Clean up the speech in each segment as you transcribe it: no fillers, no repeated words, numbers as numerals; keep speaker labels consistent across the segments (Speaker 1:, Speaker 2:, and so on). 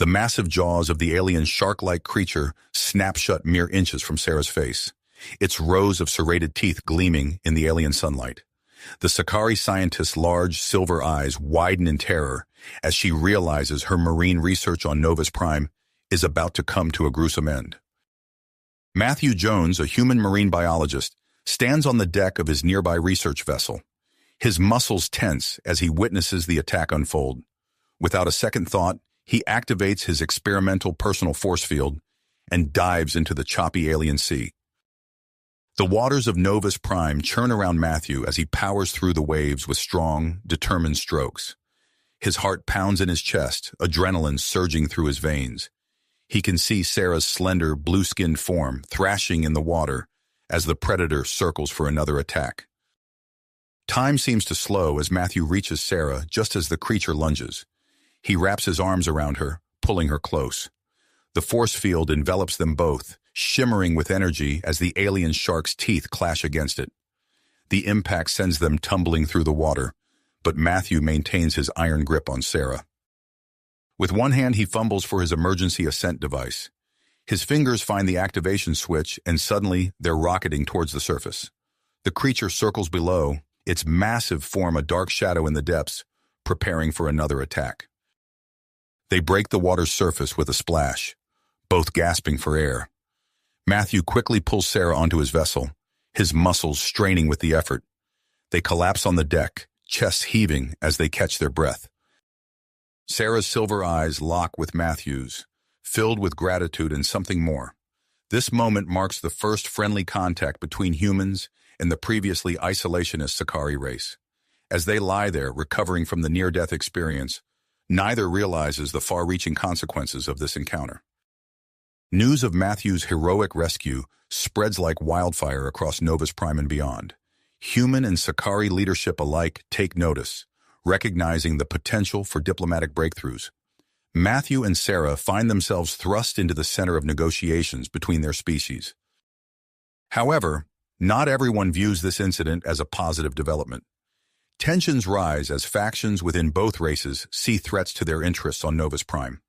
Speaker 1: The massive jaws of the alien shark-like creature snap shut mere inches from Sarah's face, its rows of serrated teeth gleaming in the alien sunlight. The Sakari scientist's large silver eyes widen in terror as she realizes her marine research on Novus Prime is about to come to a gruesome end. Matthew Jones, a human marine biologist, stands on the deck of his nearby research vessel. His muscles tense as he witnesses the attack unfold. Without a second thought, he activates his experimental personal force field and dives into the choppy alien sea. The waters of Novus Prime churn around Matthew as he powers through the waves with strong, determined strokes. His heart pounds in his chest, adrenaline surging through his veins. He can see Sarah's slender, blue-skinned form thrashing in the water as the predator circles for another attack. Time seems to slow as Matthew reaches Sarah just as the creature lunges. He wraps his arms around her, pulling her close. The force field envelops them both, shimmering with energy as the alien shark's teeth clash against it. The impact sends them tumbling through the water, but Matthew maintains his iron grip on Sarah. With one hand, he fumbles for his emergency ascent device. His fingers find the activation switch, and suddenly they're rocketing towards the surface. The creature circles below, its massive form a dark shadow in the depths, preparing for another attack. They break the water's surface with a splash, both gasping for air. Matthew quickly pulls Sarah onto his vessel, his muscles straining with the effort. They collapse on the deck, chests heaving as they catch their breath. Sarah's silver eyes lock with Matthew's, filled with gratitude and something more. This moment marks the first friendly contact between humans and the previously isolationist Sakari race. As they lie there, recovering from the near-death experience, neither realizes the far-reaching consequences of this encounter. News of Matthew's heroic rescue spreads like wildfire across Novus Prime and beyond. Human and Sakari leadership alike take notice, recognizing the potential for diplomatic breakthroughs. Matthew and Sarah find themselves thrust into the center of negotiations between their species. However, not everyone views this incident as a positive development. Tensions rise as factions within both races see threats to their interests on Novus Prime.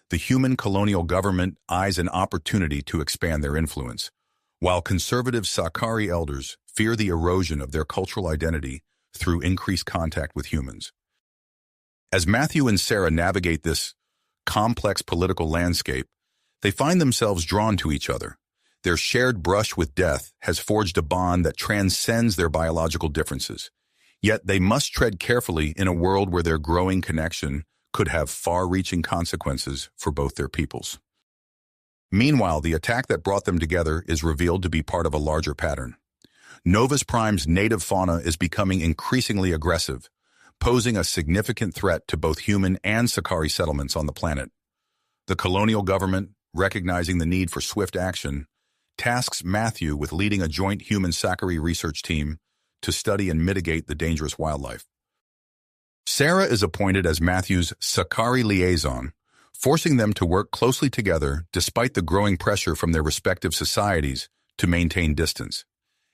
Speaker 1: The human colonial government eyes an opportunity to expand their influence, while conservative Sakari elders fear the erosion of their cultural identity through increased contact with humans. As Matthew and Sarah navigate this complex political landscape, they find themselves drawn to each other. Their shared brush with death has forged a bond that transcends their biological differences. Yet they must tread carefully in a world where their growing connection could have far-reaching consequences for both their peoples. Meanwhile, the attack that brought them together is revealed to be part of a larger pattern. Novus Prime's native fauna is becoming increasingly aggressive, posing a significant threat to both human and Sakari settlements on the planet. The colonial government, recognizing the need for swift action, tasks Matthew with leading a joint human-Sakari research team to study and mitigate the dangerous wildlife. Sarah is appointed as Matthew's Sakari liaison, forcing them to work closely together despite the growing pressure from their respective societies to maintain distance.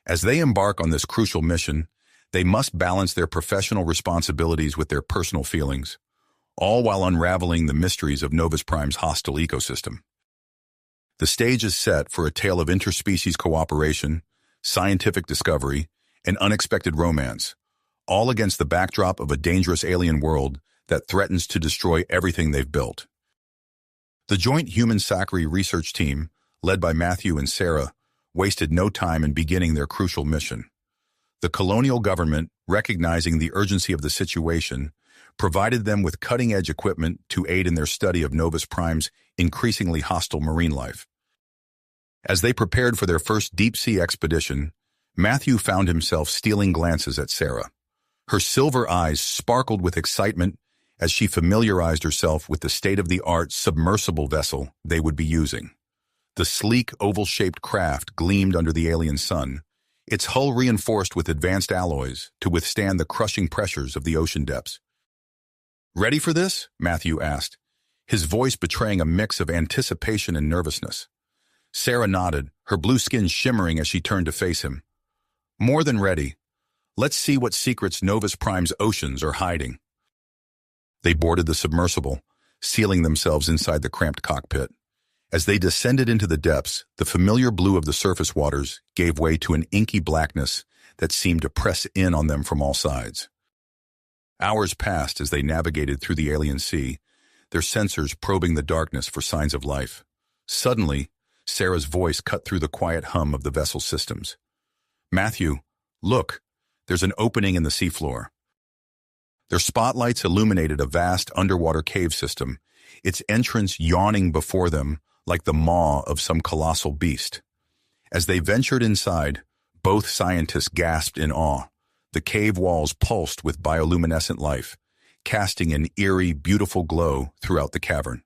Speaker 1: As they embark on this crucial mission, they must balance their professional responsibilities with their personal feelings, all while unraveling the mysteries of Novus Prime's hostile ecosystem. The stage is set for a tale of interspecies cooperation, scientific discovery, and unexpected romance, all against the backdrop of a dangerous alien world that threatens to destroy everything they've built. The joint human-Sakari research team, led by Matthew and Sarah, wasted no time in beginning their crucial mission. The colonial government, recognizing the urgency of the situation, provided them with cutting-edge equipment to aid in their study of Novus Prime's increasingly hostile marine life. As they prepared for their first deep-sea expedition, Matthew found himself stealing glances at Sarah. Her silver eyes sparkled with excitement as she familiarized herself with the state-of-the-art submersible vessel they would be using. The sleek, oval-shaped craft gleamed under the alien sun, its hull reinforced with advanced alloys to withstand the crushing pressures of the ocean depths. "Ready for this?" Matthew asked, his voice betraying a mix of anticipation and nervousness. Sarah nodded, her blue skin shimmering as she turned to face him. "More than ready. Let's see what secrets Novus Prime's oceans are hiding." They boarded the submersible, sealing themselves inside the cramped cockpit. As they descended into the depths, the familiar blue of the surface waters gave way to an inky blackness that seemed to press in on them from all sides. Hours passed as they navigated through the alien sea, their sensors probing the darkness for signs of life. Suddenly, Sarah's voice cut through the quiet hum of the vessel's systems. "Matthew, look, there's an opening in the seafloor." Their spotlights illuminated a vast underwater cave system, its entrance yawning before them like the maw of some colossal beast. As they ventured inside, both scientists gasped in awe. The cave walls pulsed with bioluminescent life, casting an eerie, beautiful glow throughout the cavern.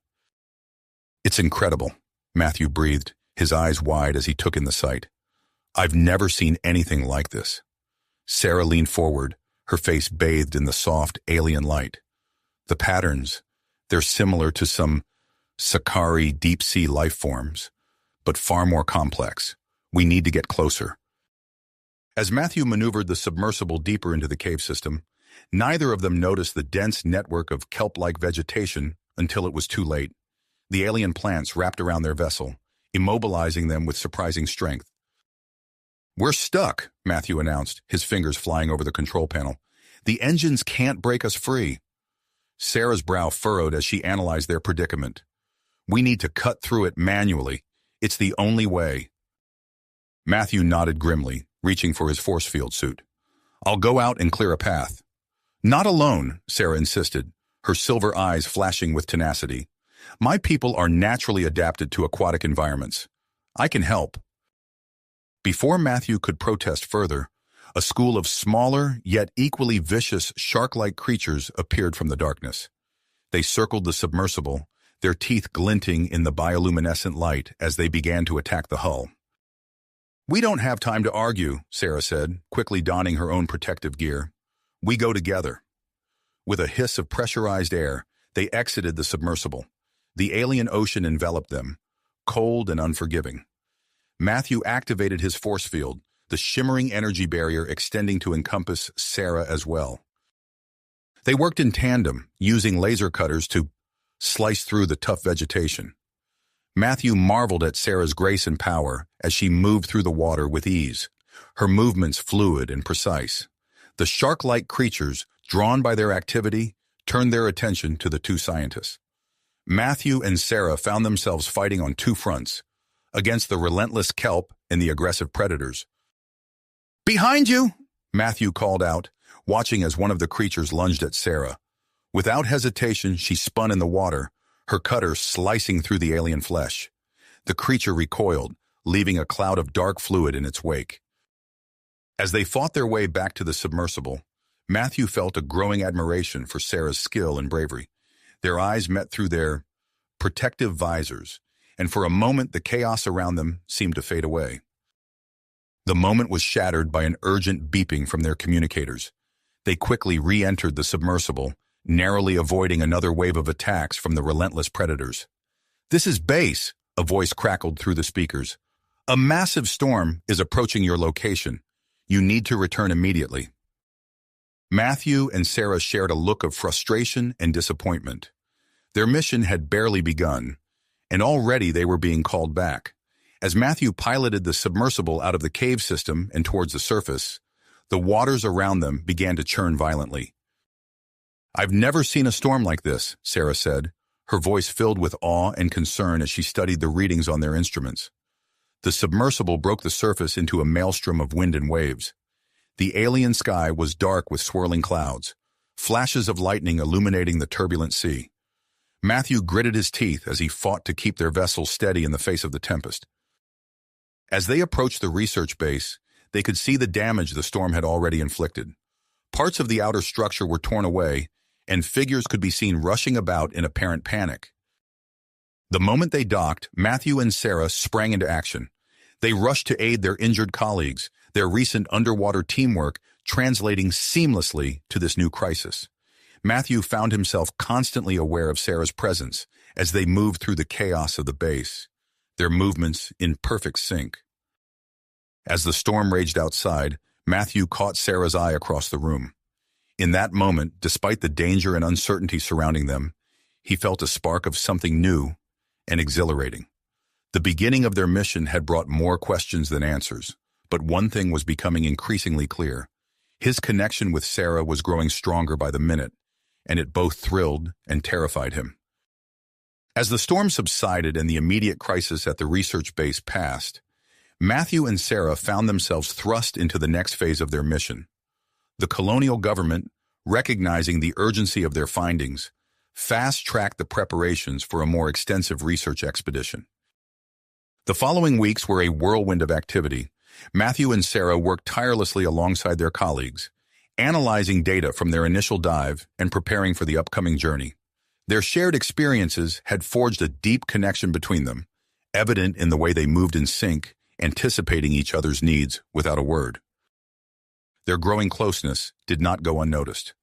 Speaker 1: "It's incredible," Matthew breathed, his eyes wide as he took in the sight. "I've never seen anything like this." Sarah leaned forward, her face bathed in the soft, alien light. "The patterns, they're similar to some Sakari deep-sea life forms, but far more complex. We need to get closer." As Matthew maneuvered the submersible deeper into the cave system, neither of them noticed the dense network of kelp-like vegetation until it was too late. The alien plants wrapped around their vessel, immobilizing them with surprising strength. "We're stuck," Matthew announced, his fingers flying over the control panel. "The engines can't break us free." Sarah's brow furrowed as she analyzed their predicament. "We need to cut through it manually. It's the only way." Matthew nodded grimly, reaching for his force field suit. "I'll go out and clear a path." "Not alone," Sarah insisted, her silver eyes flashing with tenacity. "My people are naturally adapted to aquatic environments. I can help." Before Matthew could protest further, a school of smaller, yet equally vicious shark-like creatures appeared from the darkness. They circled the submersible, their teeth glinting in the bioluminescent light as they began to attack the hull. "We don't have time to argue," Sarah said, quickly donning her own protective gear. "We go together." With a hiss of pressurized air, they exited the submersible. The alien ocean enveloped them, cold and unforgiving. Matthew activated his force field, the shimmering energy barrier extending to encompass Sarah as well. They worked in tandem, using laser cutters to slice through the tough vegetation. Matthew marveled at Sarah's grace and power as she moved through the water with ease, her movements fluid and precise. The shark-like creatures, drawn by their activity, turned their attention to the two scientists. Matthew and Sarah found themselves fighting on two fronts, against the relentless kelp and the aggressive predators. "Behind you!" Matthew called out, watching as one of the creatures lunged at Sarah. Without hesitation, she spun in the water, her cutter slicing through the alien flesh. The creature recoiled, leaving a cloud of dark fluid in its wake. As they fought their way back to the submersible, Matthew felt a growing admiration for Sarah's skill and bravery. Their eyes met through their protective visors, and for a moment the chaos around them seemed to fade away. The moment was shattered by an urgent beeping from their communicators. They quickly re-entered the submersible, narrowly avoiding another wave of attacks from the relentless predators. "This is base," a voice crackled through the speakers. "A massive storm is approaching your location. You need to return immediately." Matthew and Sarah shared a look of frustration and disappointment. Their mission had barely begun, and already they were being called back. As Matthew piloted the submersible out of the cave system and towards the surface, the waters around them began to churn violently. "I've never seen a storm like this," Sarah said, her voice filled with awe and concern as she studied the readings on their instruments. The submersible broke the surface into a maelstrom of wind and waves. The alien sky was dark with swirling clouds, flashes of lightning illuminating the turbulent sea. Matthew gritted his teeth as he fought to keep their vessel steady in the face of the tempest. As they approached the research base, they could see the damage the storm had already inflicted. Parts of the outer structure were torn away, and figures could be seen rushing about in apparent panic. The moment they docked, Matthew and Sarah sprang into action. They rushed to aid their injured colleagues, their recent underwater teamwork translating seamlessly to this new crisis. Matthew found himself constantly aware of Sarah's presence as they moved through the chaos of the base, their movements in perfect sync. As the storm raged outside, Matthew caught Sarah's eye across the room. In that moment, despite the danger and uncertainty surrounding them, He felt a spark of something new and exhilarating. The beginning of their mission had brought more questions than answers, but one thing was becoming increasingly clear. His connection with Sarah was growing stronger by the minute, and it both thrilled and terrified him. As the storm subsided and the immediate crisis at the research base passed, Matthew and Sarah found themselves thrust into the next phase of their mission. The colonial government, recognizing the urgency of their findings, fast-tracked the preparations for a more extensive research expedition. The following weeks were a whirlwind of activity. Matthew and Sarah worked tirelessly alongside their colleagues, analyzing data from their initial dive and preparing for the upcoming journey. Their shared experiences had forged a deep connection between them, evident in the way they moved in sync, anticipating each other's needs without a word. Their growing closeness did not go unnoticed.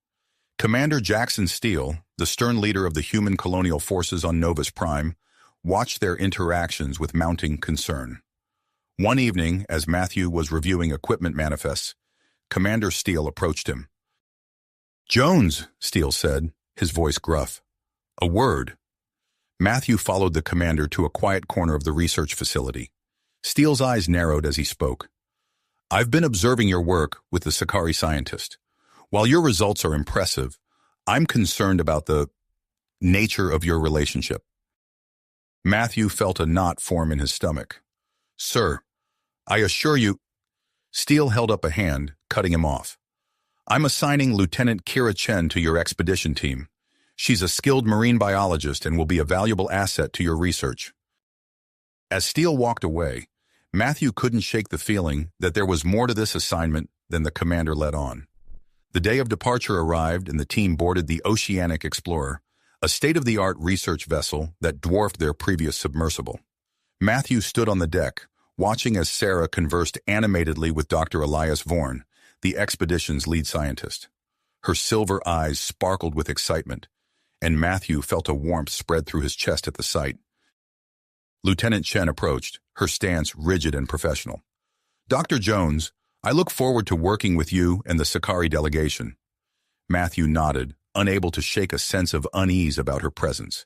Speaker 1: Commander Jackson Steele, the stern leader of the human colonial forces on Novus Prime, watched their interactions with mounting concern. One evening, as Matthew was reviewing equipment manifests, Commander Steele approached him. "Jones," Steele said, his voice gruff. "A word." Matthew followed the commander to a quiet corner of the research facility. Steele's eyes narrowed as he spoke. "I've been observing your work with the Sakari scientist. While your results are impressive, I'm concerned about the nature of your relationship." Matthew felt a knot form in his stomach. "Sir, I assure you—" Steele held up a hand, cutting him off. "I'm assigning Lieutenant Kira Chen to your expedition team. She's a skilled marine biologist and will be a valuable asset to your research." As Steele walked away, Matthew couldn't shake the feeling that there was more to this assignment than the commander let on. The day of departure arrived and the team boarded the Oceanic Explorer, a state-of-the-art research vessel that dwarfed their previous submersible. Matthew stood on the deck, watching as Sarah conversed animatedly with Dr. Elias Vorn, the expedition's lead scientist. Her silver eyes sparkled with excitement, and Matthew felt a warmth spread through his chest at the sight. Lieutenant Chen approached, her stance rigid and professional. "Dr. Jones, I look forward to working with you and the Sakari delegation." Matthew nodded, unable to shake a sense of unease about her presence.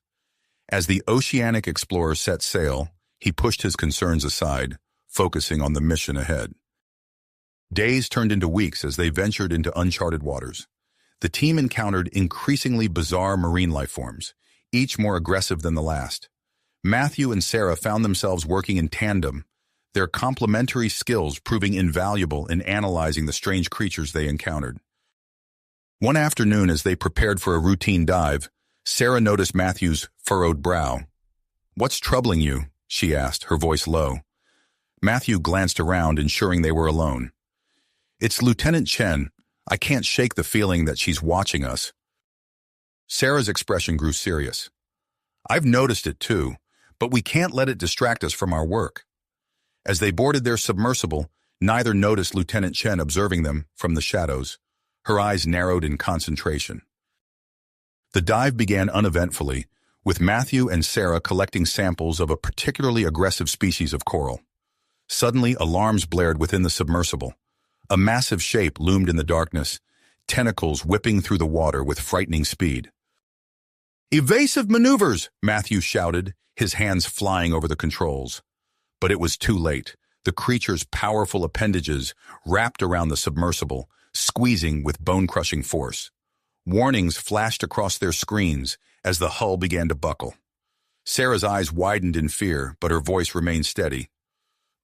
Speaker 1: As the Oceanic Explorer set sail, he pushed his concerns aside, focusing on the mission ahead. Days turned into weeks as they ventured into uncharted waters. The team encountered increasingly bizarre marine life forms, each more aggressive than the last. Matthew and Sarah found themselves working in tandem, their complementary skills proving invaluable in analyzing the strange creatures they encountered. One afternoon, as they prepared for a routine dive, Sarah noticed Matthew's furrowed brow. "What's troubling you?" she asked, her voice low. Matthew glanced around, ensuring they were alone. "It's Lieutenant Chen. I can't shake the feeling that she's watching us." Sarah's expression grew serious. "I've noticed it too, but we can't let it distract us from our work." As they boarded their submersible, neither noticed Lieutenant Chen observing them from the shadows. Her eyes narrowed in concentration. The dive began uneventfully, with Matthew and Sarah collecting samples of a particularly aggressive species of coral. Suddenly, alarms blared within the submersible. A massive shape loomed in the darkness, tentacles whipping through the water with frightening speed. "Evasive maneuvers!" Matthew shouted, his hands flying over the controls. But it was too late. The creature's powerful appendages wrapped around the submersible, squeezing with bone-crushing force. Warnings flashed across their screens as the hull began to buckle. Sarah's eyes widened in fear, but her voice remained steady.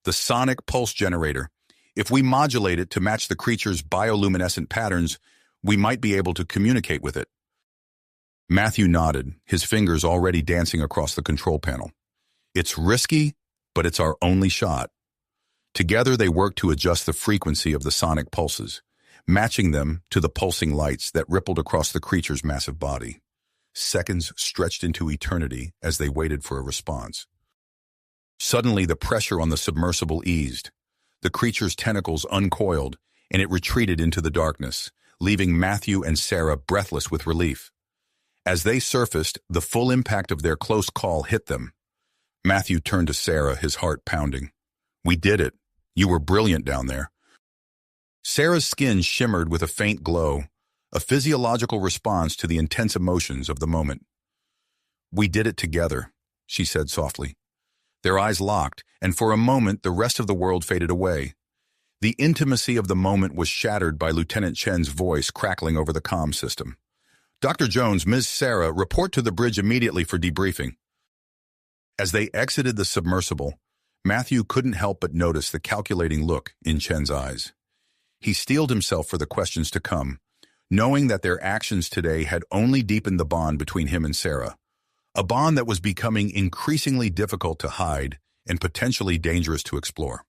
Speaker 1: "The sonic pulse generator. If we modulate it to match the creature's bioluminescent patterns, we might be able to communicate with it." Matthew nodded, his fingers already dancing across the control panel. "It's risky, but it's our only shot." Together they worked to adjust the frequency of the sonic pulses, matching them to the pulsing lights that rippled across the creature's massive body. Seconds stretched into eternity as they waited for a response. Suddenly, the pressure on the submersible eased. The creature's tentacles uncoiled, and it retreated into the darkness, leaving Matthew and Sarah breathless with relief. As they surfaced, the full impact of their close call hit them. Matthew turned to Sarah, his heart pounding. "We did it. You were brilliant down there." Sarah's skin shimmered with a faint glow, a physiological response to the intense emotions of the moment. "We did it together," she said softly. Their eyes locked, and for a moment the rest of the world faded away. The intimacy of the moment was shattered by Lieutenant Chen's voice crackling over the comm system. "Dr. Jones, Ms. Sarah, report to the bridge immediately for debriefing." As they exited the submersible, Matthew couldn't help but notice the calculating look in Chen's eyes. He steeled himself for the questions to come, knowing that their actions today had only deepened the bond between him and Sarah, a bond that was becoming increasingly difficult to hide and potentially dangerous to explore.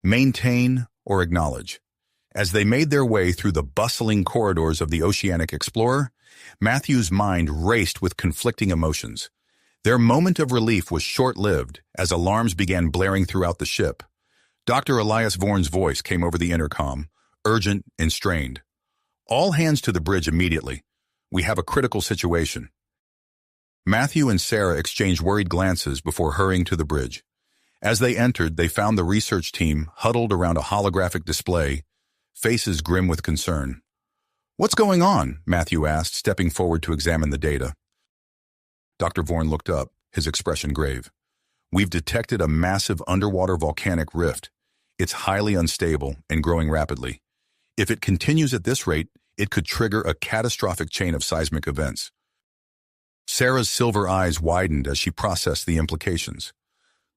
Speaker 1: Maintain or acknowledge. As they made their way through the bustling corridors of the Oceanic Explorer, Matthew's mind raced with conflicting emotions. Their moment of relief was short-lived as alarms began blaring throughout the ship. Dr. Elias Vorn's voice came over the intercom, urgent and strained. "All hands to the bridge immediately. We have a critical situation." Matthew and Sarah exchanged worried glances before hurrying to the bridge. As they entered, they found the research team huddled around a holographic display, faces grim with concern. "What's going on?" Matthew asked, stepping forward to examine the data. Dr. Vorn looked up, his expression grave. "We've detected a massive underwater volcanic rift. It's highly unstable and growing rapidly. If it continues at this rate, it could trigger a catastrophic chain of seismic events." Sarah's silver eyes widened as she processed the implications.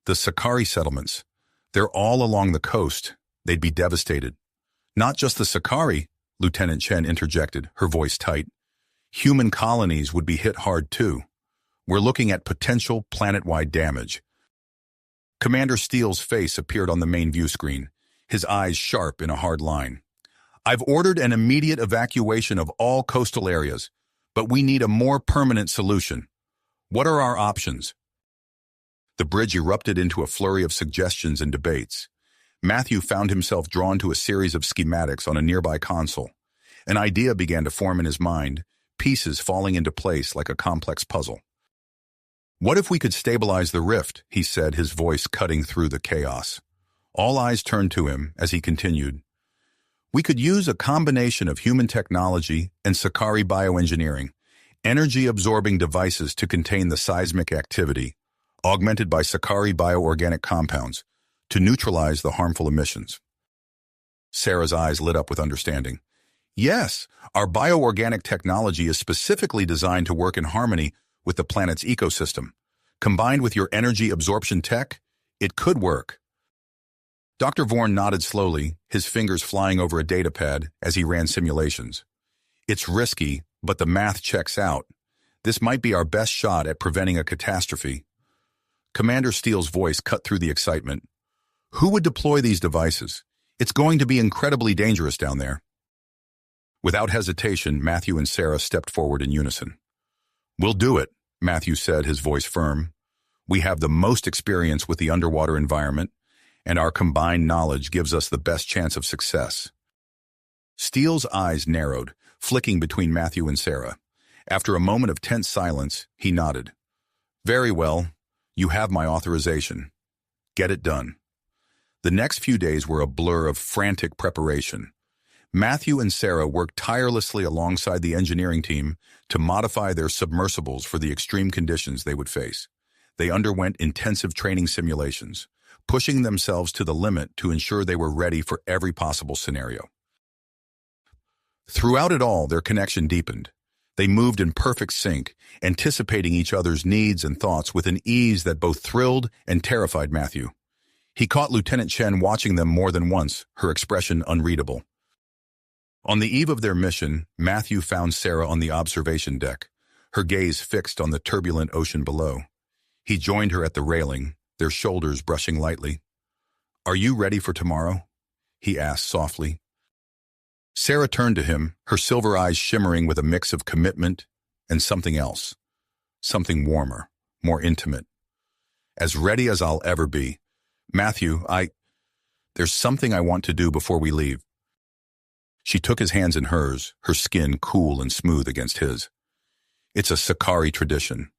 Speaker 1: The Sakari settlements. They're all along the coast. They'd be devastated. "Not just the Sakari," Lieutenant Chen interjected, her voice tight. "Human colonies would be hit hard too. We're looking at potential planet-wide damage." Commander Steele's face appeared on the main view screen, his eyes sharp in a hard line. "I've ordered an immediate evacuation of all coastal areas, but we need a more permanent solution. What are our options?" The bridge erupted into a flurry of suggestions and debates. Matthew found himself drawn to a series of schematics on a nearby console. An idea began to form in his mind, pieces falling into place like a complex puzzle. "What if we could stabilize the rift?" he said, his voice cutting through the chaos. All eyes turned to him as he continued. "We could use a combination of human technology and Sakari bioengineering, energy-absorbing devices to contain the seismic activity, augmented by Sakari bioorganic compounds, to neutralize the harmful emissions." Sarah's eyes lit up with understanding. "Yes, our bioorganic technology is specifically designed to work in harmony with the planet's ecosystem. Combined with your energy absorption tech, it could work." Dr. Vorn nodded slowly, his fingers flying over a datapad as he ran simulations. "It's risky, but the math checks out. This might be our best shot at preventing a catastrophe." Commander Steele's voice cut through the excitement. "Who would deploy these devices? It's going to be incredibly dangerous down there." Without hesitation, Matthew and Sarah stepped forward in unison. "We'll do it," Matthew said, his voice firm. "We have the most experience with the underwater environment, and our combined knowledge gives us the best chance of success." Steele's eyes narrowed, flicking between Matthew and Sarah. After a moment of tense silence, he nodded. "Very well. You have my authorization. Get it done." The next few days were a blur of frantic preparation. Matthew and Sarah worked tirelessly alongside the engineering team to modify their submersibles for the extreme conditions they would face. They underwent intensive training simulations, pushing themselves to the limit to ensure they were ready for every possible scenario. Throughout it all, their connection deepened. They moved in perfect sync, anticipating each other's needs and thoughts with an ease that both thrilled and terrified Matthew. He caught Lieutenant Chen watching them more than once, her expression unreadable. On the eve of their mission, Matthew found Sarah on the observation deck, her gaze fixed on the turbulent ocean below. He joined her at the railing, their shoulders brushing lightly. "Are you ready for tomorrow?" he asked softly. Sarah turned to him, her silver eyes shimmering with a mix of commitment and something else. Something warmer, more intimate. "As ready as I'll ever be. Matthew, there's something I want to do before we leave." She took his hands in hers, her skin cool and smooth against his. "It's a Sakari tradition,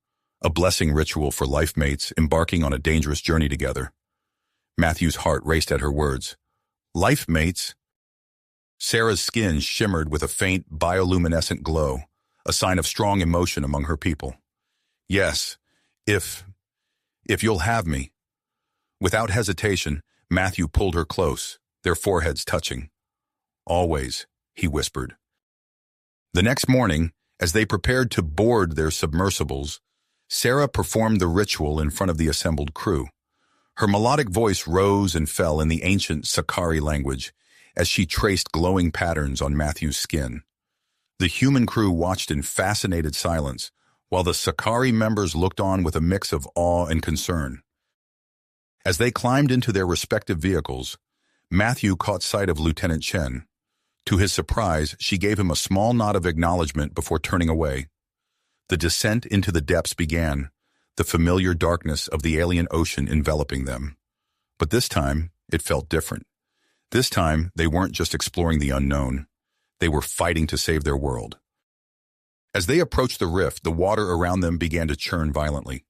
Speaker 1: a blessing ritual for life mates embarking on a dangerous journey together." Matthew's heart raced at her words. "Life mates?" Sarah's skin shimmered with a faint bioluminescent glow, a sign of strong emotion among her people. Yes, if you'll have me. Without hesitation, Matthew pulled her close, their foreheads touching. Always, he whispered. The next morning, as they prepared to board their submersibles, Sarah performed the ritual in front of the assembled crew. Her melodic voice rose and fell in the ancient Sakari language as she traced glowing patterns on Matthew's skin. The human crew watched in fascinated silence, while the Sakari members looked on with a mix of awe and concern. As they climbed into their respective vehicles, Matthew caught sight of Lieutenant Chen. To his surprise, she gave him a small nod of acknowledgement before turning away. The descent into the depths began, the familiar darkness of the alien ocean enveloping them. But this time, it felt different. This time, they weren't just exploring the unknown. They were fighting to save their world. As they approached the rift, the water around them began to churn violently.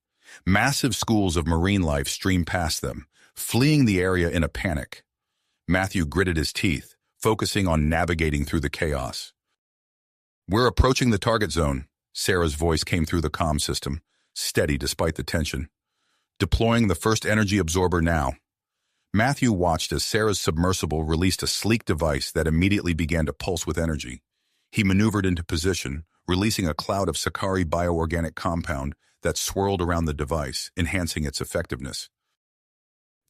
Speaker 1: Massive schools of marine life streamed past them, fleeing the area in a panic. Matthew gritted his teeth, focusing on navigating through the chaos. "We're approaching the target zone," Sarah's voice came through the comm system, steady despite the tension. "Deploying the first energy absorber now." Matthew watched as Sarah's submersible released a sleek device that immediately began to pulse with energy. He maneuvered into position, releasing a cloud of Sakari bioorganic compound that swirled around the device, enhancing its effectiveness.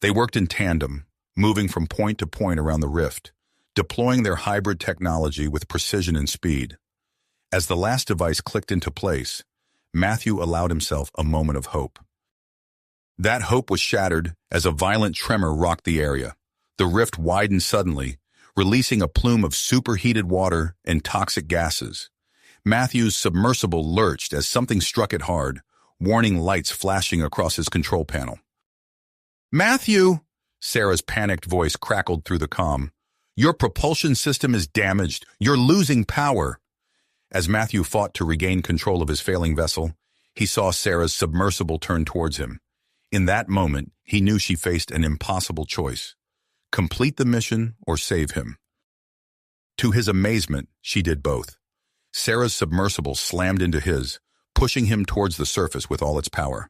Speaker 1: They worked in tandem, moving from point to point around the rift, deploying their hybrid technology with precision and speed. As the last device clicked into place, Matthew allowed himself a moment of hope. That hope was shattered as a violent tremor rocked the area. The rift widened suddenly, releasing a plume of superheated water and toxic gases. Matthew's submersible lurched as something struck it hard, warning lights flashing across his control panel. "Matthew!" Sarah's panicked voice crackled through the comm. "Your propulsion system is damaged. You're losing power." As Matthew fought to regain control of his failing vessel, he saw Sarah's submersible turn towards him. In that moment, he knew she faced an impossible choice: complete the mission or save him. To his amazement, she did both. Sarah's submersible slammed into his, pushing him towards the surface with all its power.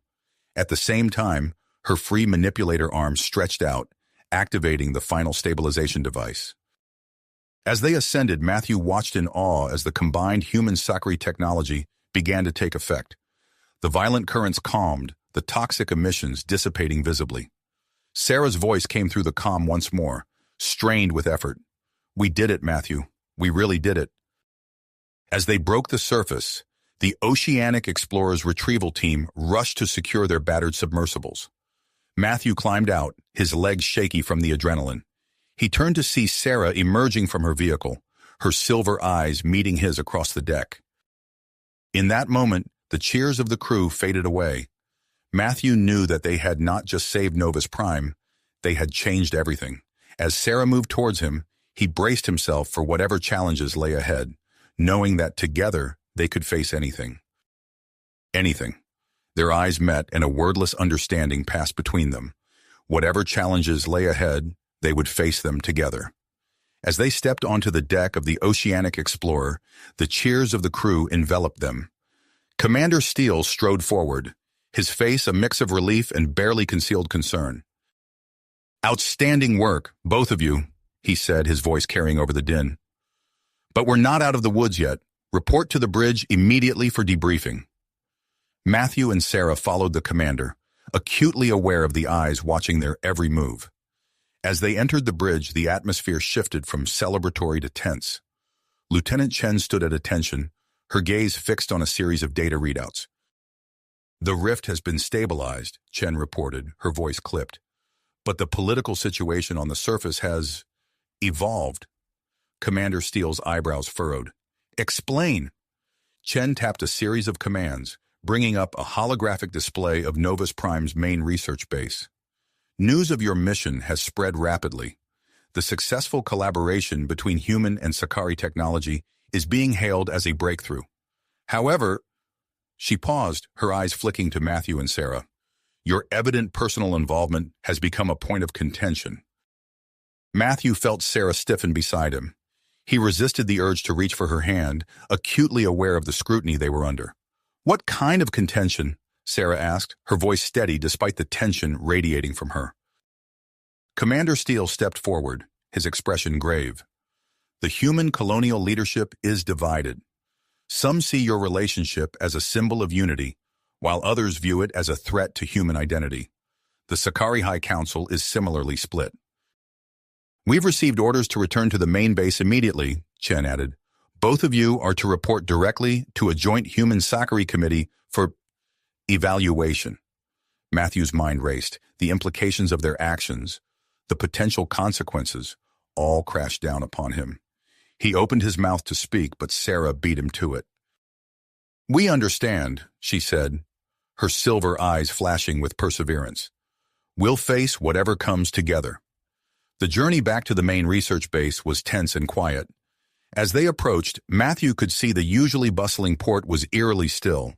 Speaker 1: At the same time, her free manipulator arm stretched out, activating the final stabilization device. As they ascended, Matthew watched in awe as the combined human-Sakari technology began to take effect. The violent currents calmed, the toxic emissions dissipating visibly. Sarah's voice came through the comm once more, strained with effort. "We did it, Matthew. We really did it." As they broke the surface, the Oceanic Explorers retrieval team rushed to secure their battered submersibles. Matthew climbed out, his legs shaky from the adrenaline. He turned to see Sarah emerging from her vehicle, her silver eyes meeting his across the deck. In that moment, the cheers of the crew faded away. Matthew knew that they had not just saved Novus Prime, they had changed everything. As Sarah moved towards him, he braced himself for whatever challenges lay ahead, knowing that together they could face anything. Anything. Their eyes met and a wordless understanding passed between them. Whatever challenges lay ahead, they would face them together. As they stepped onto the deck of the Oceanic Explorer, the cheers of the crew enveloped them. Commander Steele strode forward, his face a mix of relief and barely concealed concern. "Outstanding work, both of you," he said, his voice carrying over the din. "But we're not out of the woods yet. Report to the bridge immediately for debriefing." Matthew and Sarah followed the commander, acutely aware of the eyes watching their every move. As they entered the bridge, the atmosphere shifted from celebratory to tense. Lieutenant Chen stood at attention, her gaze fixed on a series of data readouts. "The rift has been stabilized," Chen reported, her voice clipped. "But the political situation on the surface has evolved." Commander Steele's eyebrows furrowed. "Explain." Chen tapped a series of commands, bringing up a holographic display of Novus Prime's main research base. "News of your mission has spread rapidly. The successful collaboration between human and Sakari technology is being hailed as a breakthrough. However," she paused, her eyes flicking to Matthew and Sarah, "your evident personal involvement has become a point of contention." Matthew felt Sarah stiffen beside him. He resisted the urge to reach for her hand, acutely aware of the scrutiny they were under. "What kind of contention?" Sarah asked, her voice steady despite the tension radiating from her. Commander Steele stepped forward, his expression grave. The human colonial leadership is divided. Some see your relationship as a symbol of unity, while others view it as a threat to human identity. The Sakari High Council is similarly split. We've received orders to return to the main base immediately, Chen added. Both of you are to report directly to a joint human Sakari committee for evaluation. Matthew's mind raced. The implications of their actions, the potential consequences, all crashed down upon him. He opened his mouth to speak, but Sarah beat him to it. We understand, she said, her silver eyes flashing with perseverance. We'll face whatever comes together. The journey back to the main research base was tense and quiet. As they approached, Matthew could see the usually bustling port was eerily still.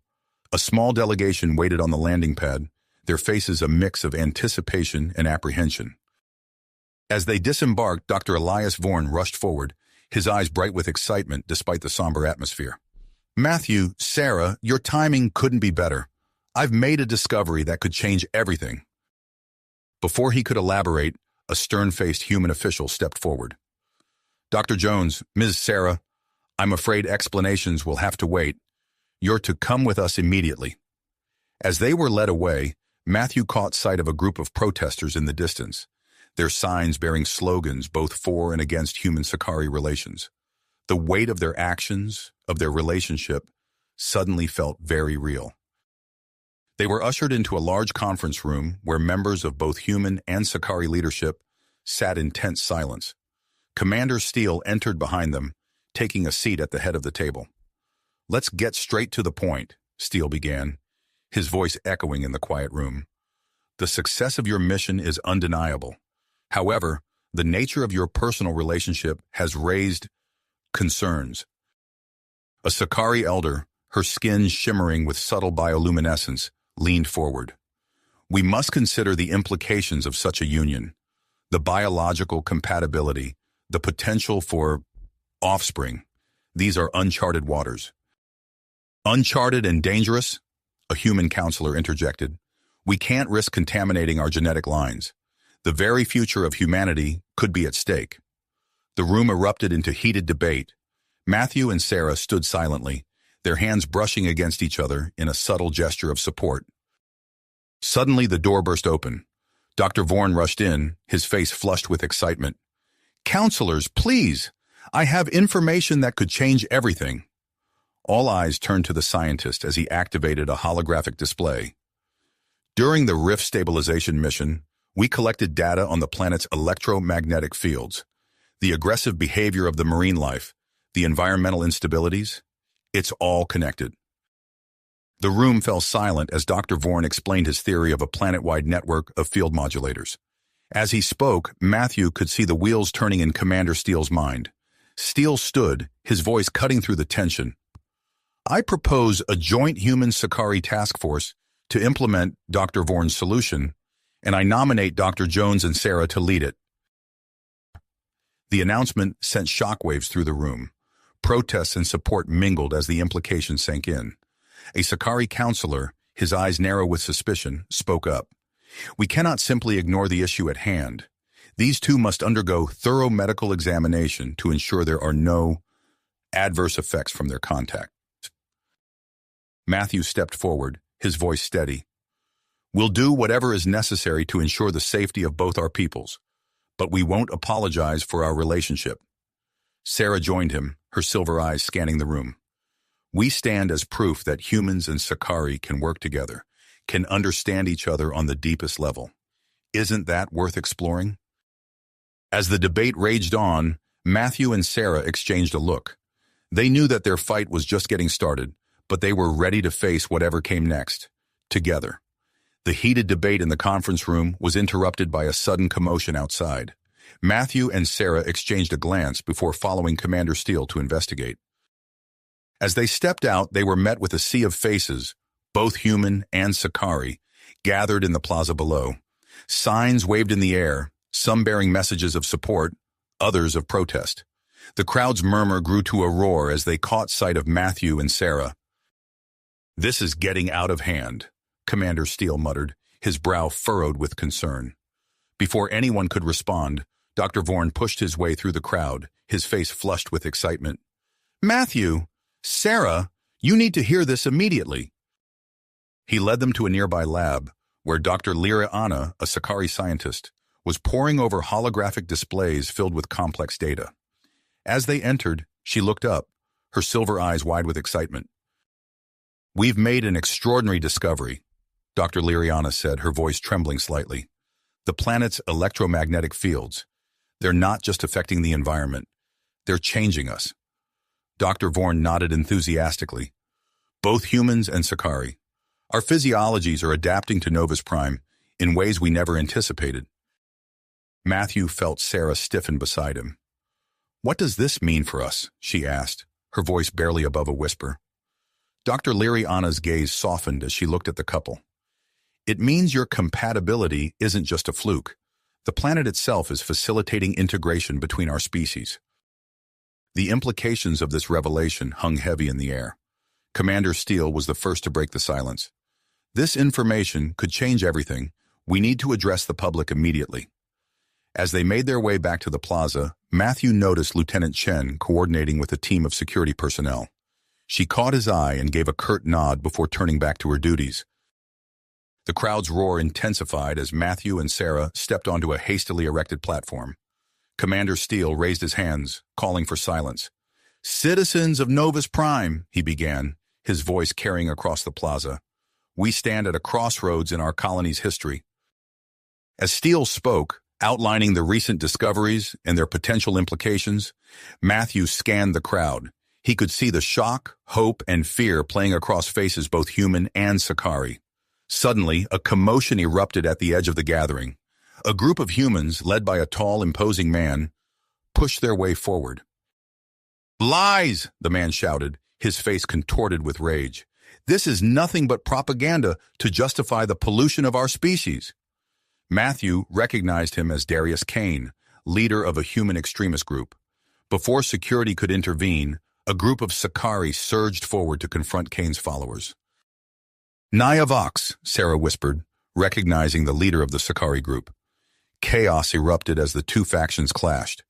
Speaker 1: A small delegation waited on the landing pad, their faces a mix of anticipation and apprehension. As they disembarked, Dr. Elias Vorn rushed forward, his eyes bright with excitement despite the somber atmosphere. Matthew, Sarah, your timing couldn't be better. I've made a discovery that could change everything. Before he could elaborate, a stern-faced human official stepped forward. Dr. Jones, Ms. Sarah, I'm afraid explanations will have to wait. You're to come with us immediately. As they were led away, Matthew caught sight of a group of protesters in the distance, their signs bearing slogans both for and against human Sakari relations. The weight of their actions, of their relationship, suddenly felt very real. They were ushered into a large conference room where members of both human and Sakari leadership sat in tense silence. Commander Steele entered behind them, taking a seat at the head of the table. Let's get straight to the point, Steele began, his voice echoing in the quiet room. The success of your mission is undeniable. However, the nature of your personal relationship has raised concerns. A Sakari elder, her skin shimmering with subtle bioluminescence, leaned forward. We must consider the implications of such a union, the biological compatibility, the potential for offspring. These are uncharted waters. Uncharted and dangerous? A human counselor interjected. We can't risk contaminating our genetic lines. The very future of humanity could be at stake. The room erupted into heated debate. Matthew and Sarah stood silently, their hands brushing against each other in a subtle gesture of support. Suddenly, the door burst open. Dr. Vorn rushed in, his face flushed with excitement. Counselors, please! I have information that could change everything. All eyes turned to the scientist as he activated a holographic display. During the rift stabilization mission, we collected data on the planet's electromagnetic fields, the aggressive behavior of the marine life, the environmental instabilities. It's all connected. The room fell silent as Dr. Vorn explained his theory of a planet-wide network of field modulators. As he spoke, Matthew could see the wheels turning in Commander Steele's mind. Steele stood, his voice cutting through the tension. I propose a joint human Sakari task force to implement Dr. Vorn's solution, and I nominate Dr. Jones and Sarah to lead it. The announcement sent shockwaves through the room. Protests and support mingled as the implications sank in. A Sakari counselor, his eyes narrow with suspicion, spoke up. We cannot simply ignore the issue at hand. These two must undergo thorough medical examination to ensure there are no adverse effects from their contact. Matthew stepped forward, his voice steady. We'll do whatever is necessary to ensure the safety of both our peoples, but we won't apologize for our relationship. Sarah joined him, her silver eyes scanning the room. We stand as proof that humans and Sakari can work together, can understand each other on the deepest level. Isn't that worth exploring? As the debate raged on, Matthew and Sarah exchanged a look. They knew that their fight was just getting started, but they were ready to face whatever came next, together. The heated debate in the conference room was interrupted by a sudden commotion outside. Matthew and Sarah exchanged a glance before following Commander Steele to investigate. As they stepped out, they were met with a sea of faces, both human and Sakari, gathered in the plaza below. Signs waved in the air, some bearing messages of support, others of protest. The crowd's murmur grew to a roar as they caught sight of Matthew and Sarah. This is getting out of hand, Commander Steele muttered, his brow furrowed with concern. Before anyone could respond, Dr. Vorn pushed his way through the crowd, his face flushed with excitement. Matthew, Sarah, you need to hear this immediately. He led them to a nearby lab, where Dr. Liriana, a Sakari scientist, was poring over holographic displays filled with complex data. As they entered, she looked up, her silver eyes wide with excitement. We've made an extraordinary discovery, Dr. Liriana said, her voice trembling slightly. The planet's electromagnetic fields. They're not just affecting the environment. They're changing us. Dr. Vorn nodded enthusiastically. Both humans and Sakari. Our physiologies are adapting to Novus Prime in ways we never anticipated. Matthew felt Sarah stiffen beside him. What does this mean for us? She asked, her voice barely above a whisper. Dr. Liriana's gaze softened as she looked at the couple. It means your compatibility isn't just a fluke. The planet itself is facilitating integration between our species. The implications of this revelation hung heavy in the air. Commander Steele was the first to break the silence. This information could change everything. We need to address the public immediately. As they made their way back to the plaza, Matthew noticed Lieutenant Chen coordinating with a team of security personnel. She caught his eye and gave a curt nod before turning back to her duties. The crowd's roar intensified as Matthew and Sarah stepped onto a hastily erected platform. Commander Steele raised his hands, calling for silence. Citizens of Novus Prime, he began, his voice carrying across the plaza. We stand at a crossroads in our colony's history. As Steele spoke, outlining the recent discoveries and their potential implications, Matthew scanned the crowd. He could see the shock, hope, and fear playing across faces both human and Sakari. Suddenly, a commotion erupted at the edge of the gathering. A group of humans, led by a tall, imposing man, pushed their way forward. Lies, the man shouted, his face contorted with rage. This is nothing but propaganda to justify the pollution of our species. Matthew recognized him as Darius Kane, leader of a human extremist group. Before security could intervene, a group of Sakari surged forward to confront Kane's followers. Naya Vox, Sarah whispered, recognizing the leader of the Sakari group. Chaos erupted as the two factions clashed.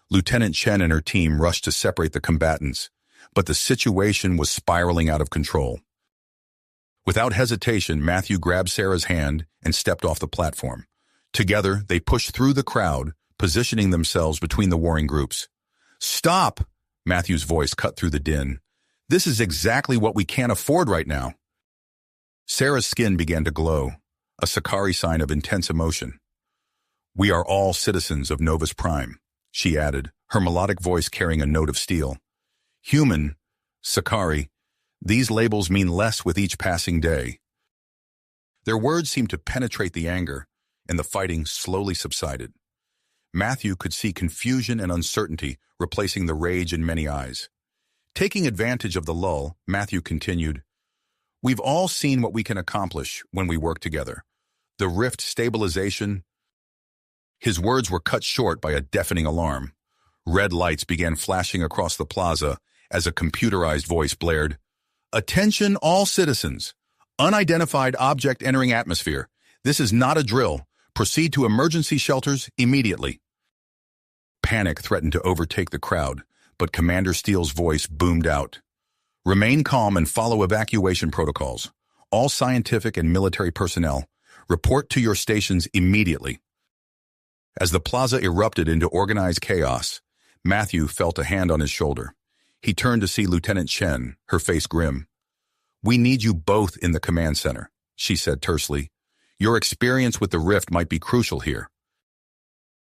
Speaker 1: Lieutenant Chen and her team rushed to separate the combatants, but the situation was spiraling out of control. Without hesitation, Matthew grabbed Sarah's hand and stepped off the platform. Together, they pushed through the crowd, positioning themselves between the warring groups. Stop! Matthew's voice cut through the din. This is exactly what we can't afford right now. Sarah's skin began to glow, a Sakari sign of intense emotion. We are all citizens of Novus Prime, she added, her melodic voice carrying a note of steel. Human, Sakari, these labels mean less with each passing day. Their words seemed to penetrate the anger, and the fighting slowly subsided. Matthew could see confusion and uncertainty replacing the rage in many eyes. Taking advantage of the lull, Matthew continued, We've all seen what we can accomplish when we work together. The rift stabilization. His words were cut short by a deafening alarm. Red lights began flashing across the plaza as a computerized voice blared, Attention all citizens. Unidentified object entering atmosphere. This is not a drill. Proceed to emergency shelters immediately. Panic threatened to overtake the crowd, but Commander Steele's voice boomed out. Remain calm and follow evacuation protocols. All scientific and military personnel, report to your stations immediately. As the plaza erupted into organized chaos, Matthew felt a hand on his shoulder. He turned to see Lieutenant Chen, her face grim. We need you both in the command center, she said tersely. Your experience with the rift might be crucial here.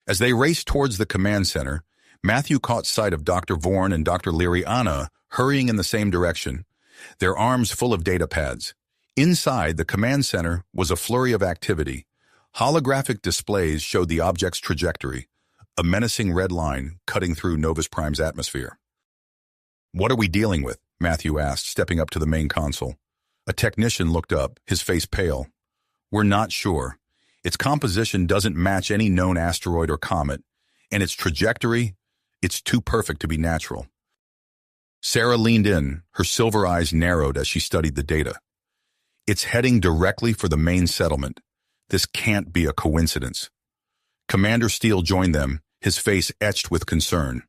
Speaker 1: As they raced towards the command center, Matthew caught sight of Dr. Vorn and Dr. Liriana hurrying in the same direction, their arms full of data pads. Inside the command center was a flurry of activity. Holographic displays showed the object's trajectory, a menacing red line cutting through Novus Prime's atmosphere. What are we dealing with? Matthew asked, stepping up to the main console. A technician looked up, his face pale. We're not sure. Its composition doesn't match any known asteroid or comet, and its trajectory, it's too perfect to be natural. Sarah leaned in, her silver eyes narrowed as she studied the data. It's heading directly for the main settlement. This can't be a coincidence. Commander Steele joined them, his face etched with concern.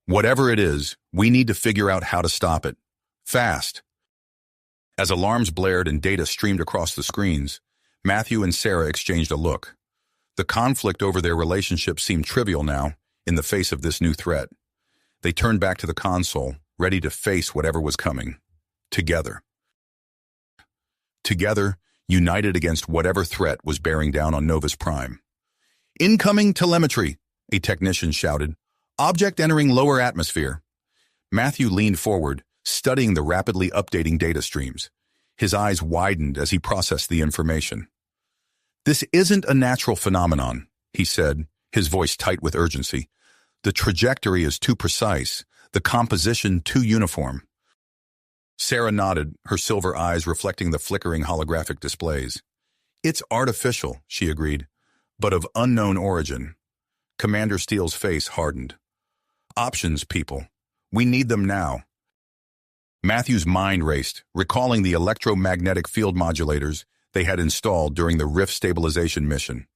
Speaker 1: Whatever it is, we need to figure out how to stop it. Fast. As alarms blared and data streamed across the screens, Matthew and Sarah exchanged a look. The conflict over their relationship seemed trivial now, in the face of this new threat. They turned back to the console, ready to face whatever was coming. Together. Together, united against whatever threat was bearing down on Novus Prime. Incoming telemetry, a technician shouted. Object entering lower atmosphere. Matthew leaned forward, studying the rapidly updating data streams. His eyes widened as he processed the information. This isn't a natural phenomenon, he said, his voice tight with urgency. The trajectory is too precise, the composition too uniform. Sarah nodded, her silver eyes reflecting the flickering holographic displays. It's artificial, she agreed, but of unknown origin. Commander Steele's face hardened. Options, people. We need them now. Matthew's mind raced, recalling the electromagnetic field modulators they had installed during the rift stabilization mission.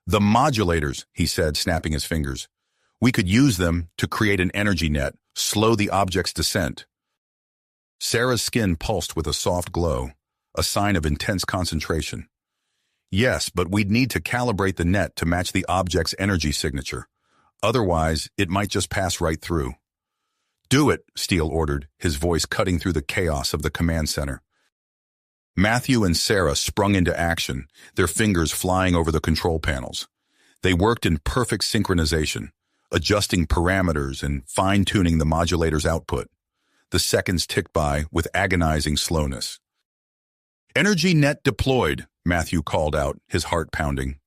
Speaker 1: The modulators, he said, snapping his fingers. We could use them to create an energy net, slow the object's descent. Sarah's skin pulsed with a soft glow, a sign of intense concentration. Yes, but we'd need to calibrate the net to match the object's energy signature. Otherwise, it might just pass right through. Do it, Steele ordered, his voice cutting through the chaos of the command center. Matthew and Sarah sprung into action, their fingers flying over the control panels. They worked in perfect synchronization, adjusting parameters and fine-tuning the modulator's output. The seconds ticked by with agonizing slowness. Energy net deployed, Matthew called out, his heart pounding.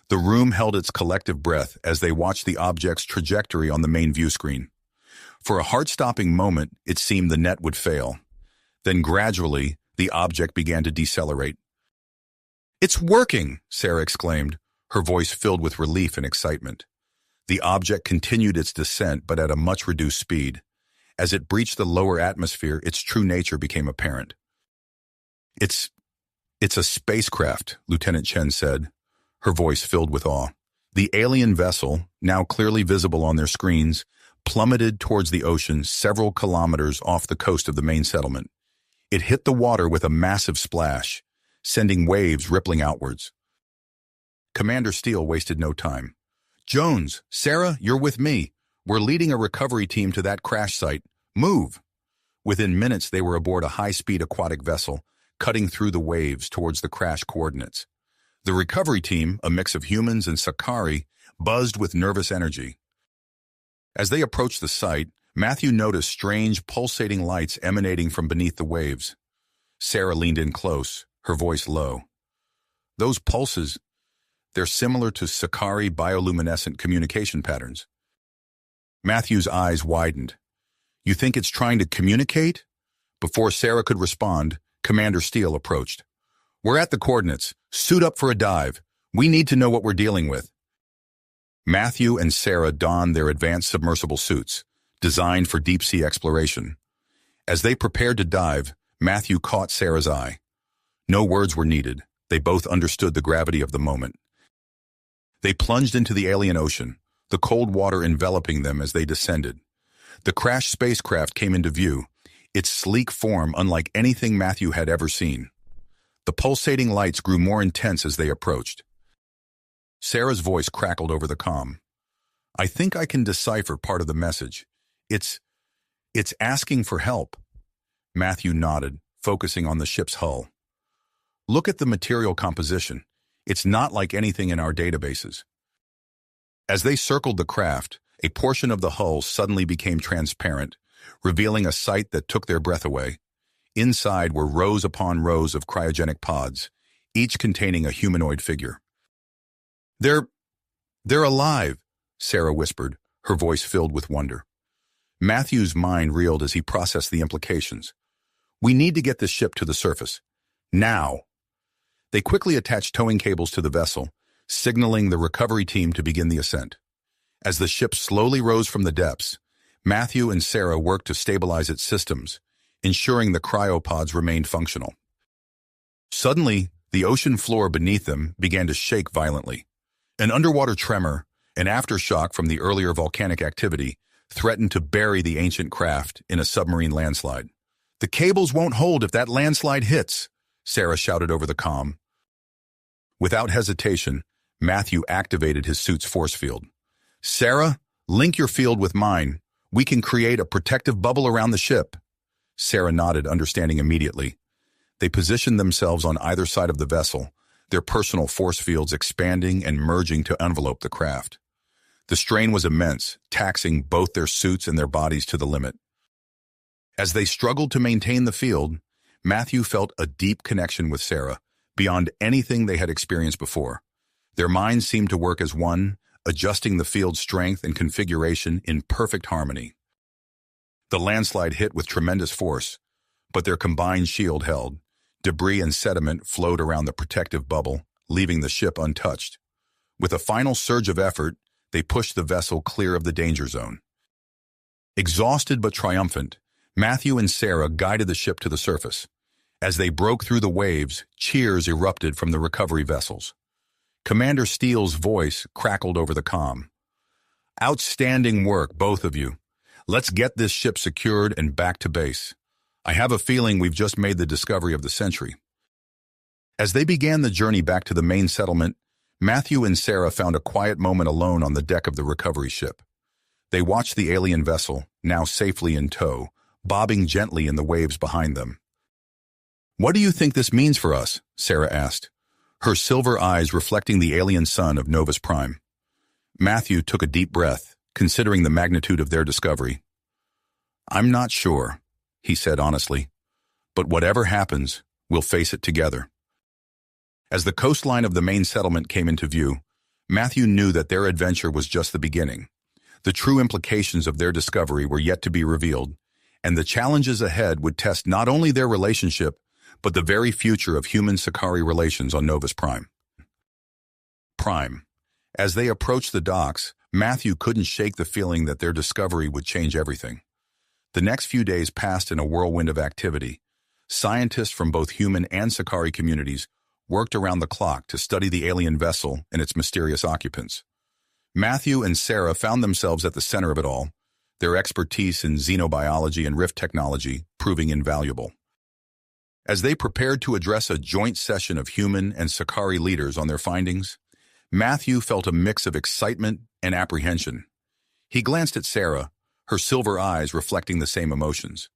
Speaker 1: The room held its collective breath as they watched the object's trajectory on the main view screen. For a heart-stopping moment, it seemed the net would fail. Then gradually, the object began to decelerate. It's working, Sarah exclaimed, her voice filled with relief and excitement. The object continued its descent, but at a much reduced speed. As it breached the lower atmosphere, its true nature became apparent. It's a spacecraft, Lieutenant Chen said, her voice filled with awe. The alien vessel, now clearly visible on their screens, plummeted towards the ocean several kilometers off the coast of the main settlement. It hit the water with a massive splash, sending waves rippling outwards. Commander Steele wasted no time. Jones, Sarah, you're with me. We're leading a recovery team to that crash site. Move! Within minutes, they were aboard a high-speed aquatic vessel, cutting through the waves towards the crash coordinates. The recovery team, a mix of humans and Sakari, buzzed with nervous energy. As they approached the site, Matthew noticed strange, pulsating lights emanating from beneath the waves. Sarah leaned in close, her voice low. Those pulses, they're similar to Sakari bioluminescent communication patterns. Matthew's eyes widened. You think it's trying to communicate? Before Sarah could respond, Commander Steele approached. We're at the coordinates. Suit up for a dive. We need to know what we're dealing with. Matthew and Sarah donned their advanced submersible suits, designed for deep-sea exploration. As they prepared to dive, Matthew caught Sarah's eye. No words were needed. They both understood the gravity of the moment. They plunged into the alien ocean, the cold water enveloping them as they descended. The crashed spacecraft came into view, its sleek form unlike anything Matthew had ever seen. The pulsating lights grew more intense as they approached. Sarah's voice crackled over the comm. I think I can decipher part of the message. It's asking for help. Matthew nodded, focusing on the ship's hull. Look at the material composition. It's not like anything in our databases. As they circled the craft, a portion of the hull suddenly became transparent, revealing a sight that took their breath away. Inside were rows upon rows of cryogenic pods, each containing a humanoid figure. They're alive, Sarah whispered, her voice filled with wonder. Matthew's mind reeled as he processed the implications. We need to get this ship to the surface. Now. They quickly attached towing cables to the vessel, signaling the recovery team to begin the ascent. As the ship slowly rose from the depths, Matthew and Sarah worked to stabilize its systems, ensuring the cryopods remained functional. Suddenly, the ocean floor beneath them began to shake violently. An underwater tremor, an aftershock from the earlier volcanic activity, threatened to bury the ancient craft in a submarine landslide. "The cables won't hold if that landslide hits," Sarah shouted over the comm. Without hesitation, Matthew activated his suit's force field. "Sarah, link your field with mine. We can create a protective bubble around the ship." Sarah nodded, understanding immediately. They positioned themselves on either side of the vessel, their personal force fields expanding and merging to envelope the craft. The strain was immense, taxing both their suits and their bodies to the limit. As they struggled to maintain the field, Matthew felt a deep connection with Sarah, beyond anything they had experienced before. Their minds seemed to work as one, adjusting the field's strength and configuration in perfect harmony. The landslide hit with tremendous force, but their combined shield held. Debris and sediment flowed around the protective bubble, leaving the ship untouched. With a final surge of effort, they pushed the vessel clear of the danger zone. Exhausted but triumphant, Matthew and Sarah guided the ship to the surface. As they broke through the waves, cheers erupted from the recovery vessels. Commander Steele's voice crackled over the comm. "Outstanding work, both of you. Let's get this ship secured and back to base. I have a feeling we've just made the discovery of the century." As they began the journey back to the main settlement, Matthew and Sarah found a quiet moment alone on the deck of the recovery ship. They watched the alien vessel, now safely in tow, bobbing gently in the waves behind them. "What do you think this means for us?" Sarah asked, her silver eyes reflecting the alien sun of Novus Prime. Matthew took a deep breath, considering the magnitude of their discovery. "I'm not sure," he said honestly, "but whatever happens, we'll face it together." As the coastline of the main settlement came into view, Matthew knew that their adventure was just the beginning. The true implications of their discovery were yet to be revealed, and the challenges ahead would test not only their relationship, but the very future of human-Sakari relations on Novus Prime. As they approached the docks, Matthew couldn't shake the feeling that their discovery would change everything. The next few days passed in a whirlwind of activity. Scientists from both human and Sakari communities worked around the clock to study the alien vessel and its mysterious occupants. Matthew and Sarah found themselves at the center of it all, their expertise in xenobiology and rift technology proving invaluable. As they prepared to address a joint session of human and Sakari leaders on their findings, Matthew felt a mix of excitement and apprehension. He glanced at Sarah, her silver eyes reflecting the same emotions.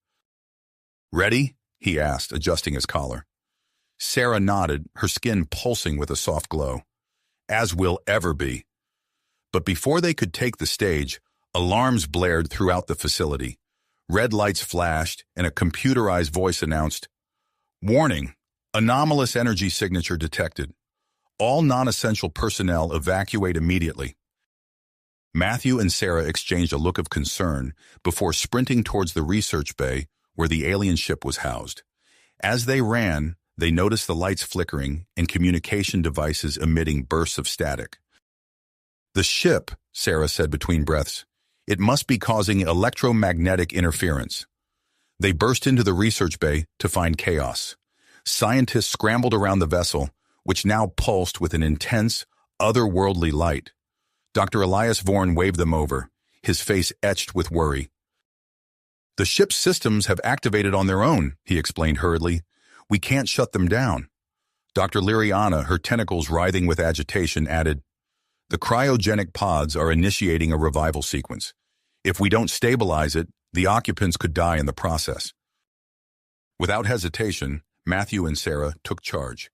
Speaker 1: "Ready?" he asked, adjusting his collar. Sarah nodded, her skin pulsing with a soft glow. "As we'll ever be." But before they could take the stage, alarms blared throughout the facility. Red lights flashed, and a computerized voice announced, "Warning, anomalous energy signature detected. All non-essential personnel evacuate immediately." Matthew and Sarah exchanged a look of concern before sprinting towards the research bay where the alien ship was housed. As they ran, they noticed the lights flickering and communication devices emitting bursts of static. "The ship," Sarah said between breaths. "It must be causing electromagnetic interference." They burst into the research bay to find chaos. Scientists scrambled around the vessel, which now pulsed with an intense, otherworldly light. Dr. Elias Vorn waved them over, his face etched with worry. "The ship's systems have activated on their own," he explained hurriedly. "We can't shut them down." Dr. Liriana, her tentacles writhing with agitation, added, "The cryogenic pods are initiating a revival sequence. If we don't stabilize it, the occupants could die in the process." Without hesitation, Matthew and Sarah took charge.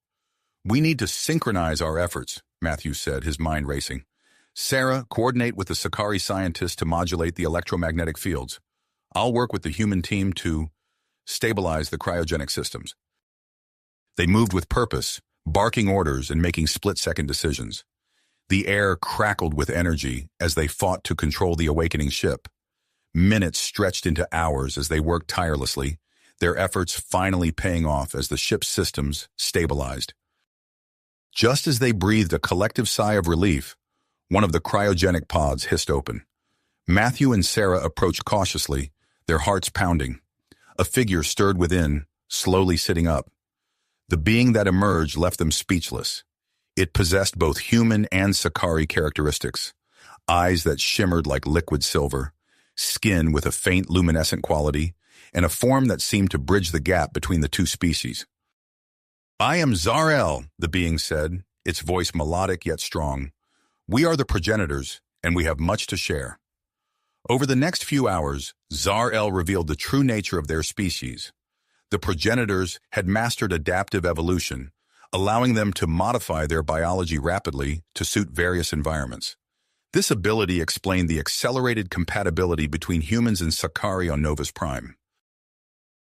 Speaker 1: "We need to synchronize our efforts," Matthew said, his mind racing. "Sarah, coordinate with the Sakari scientists to modulate the electromagnetic fields. I'll work with the human team to stabilize the cryogenic systems." They moved with purpose, barking orders and making split-second decisions. The air crackled with energy as they fought to control the awakening ship. Minutes stretched into hours as they worked tirelessly, their efforts finally paying off as the ship's systems stabilized. Just as they breathed a collective sigh of relief, one of the cryogenic pods hissed open. Matthew and Sarah approached cautiously, their hearts pounding. A figure stirred within, slowly sitting up. The being that emerged left them speechless. It possessed both human and Sakari characteristics: eyes that shimmered like liquid silver, skin with a faint luminescent quality, and a form that seemed to bridge the gap between the two species. "I am Zar-El," the being said, its voice melodic yet strong. "We are the progenitors, and we have much to share." Over the next few hours, Zar-El revealed the true nature of their species. The progenitors had mastered adaptive evolution, allowing them to modify their biology rapidly to suit various environments. This ability explained the accelerated compatibility between humans and Sakari on Novus Prime.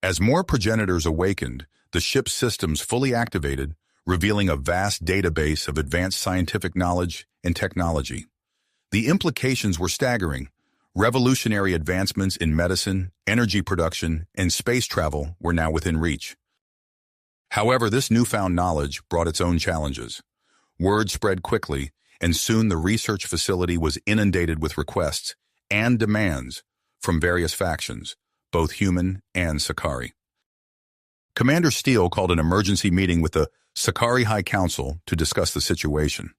Speaker 1: As more progenitors awakened, the ship's systems fully activated, revealing a vast database of advanced scientific knowledge and technology. The implications were staggering. Revolutionary advancements in medicine, energy production, and space travel were now within reach. However, this newfound knowledge brought its own challenges. Word spread quickly, and soon the research facility was inundated with requests and demands from various factions, both human and Sakari. Commander Steele called an emergency meeting with the Sakari High Council to discuss the situation.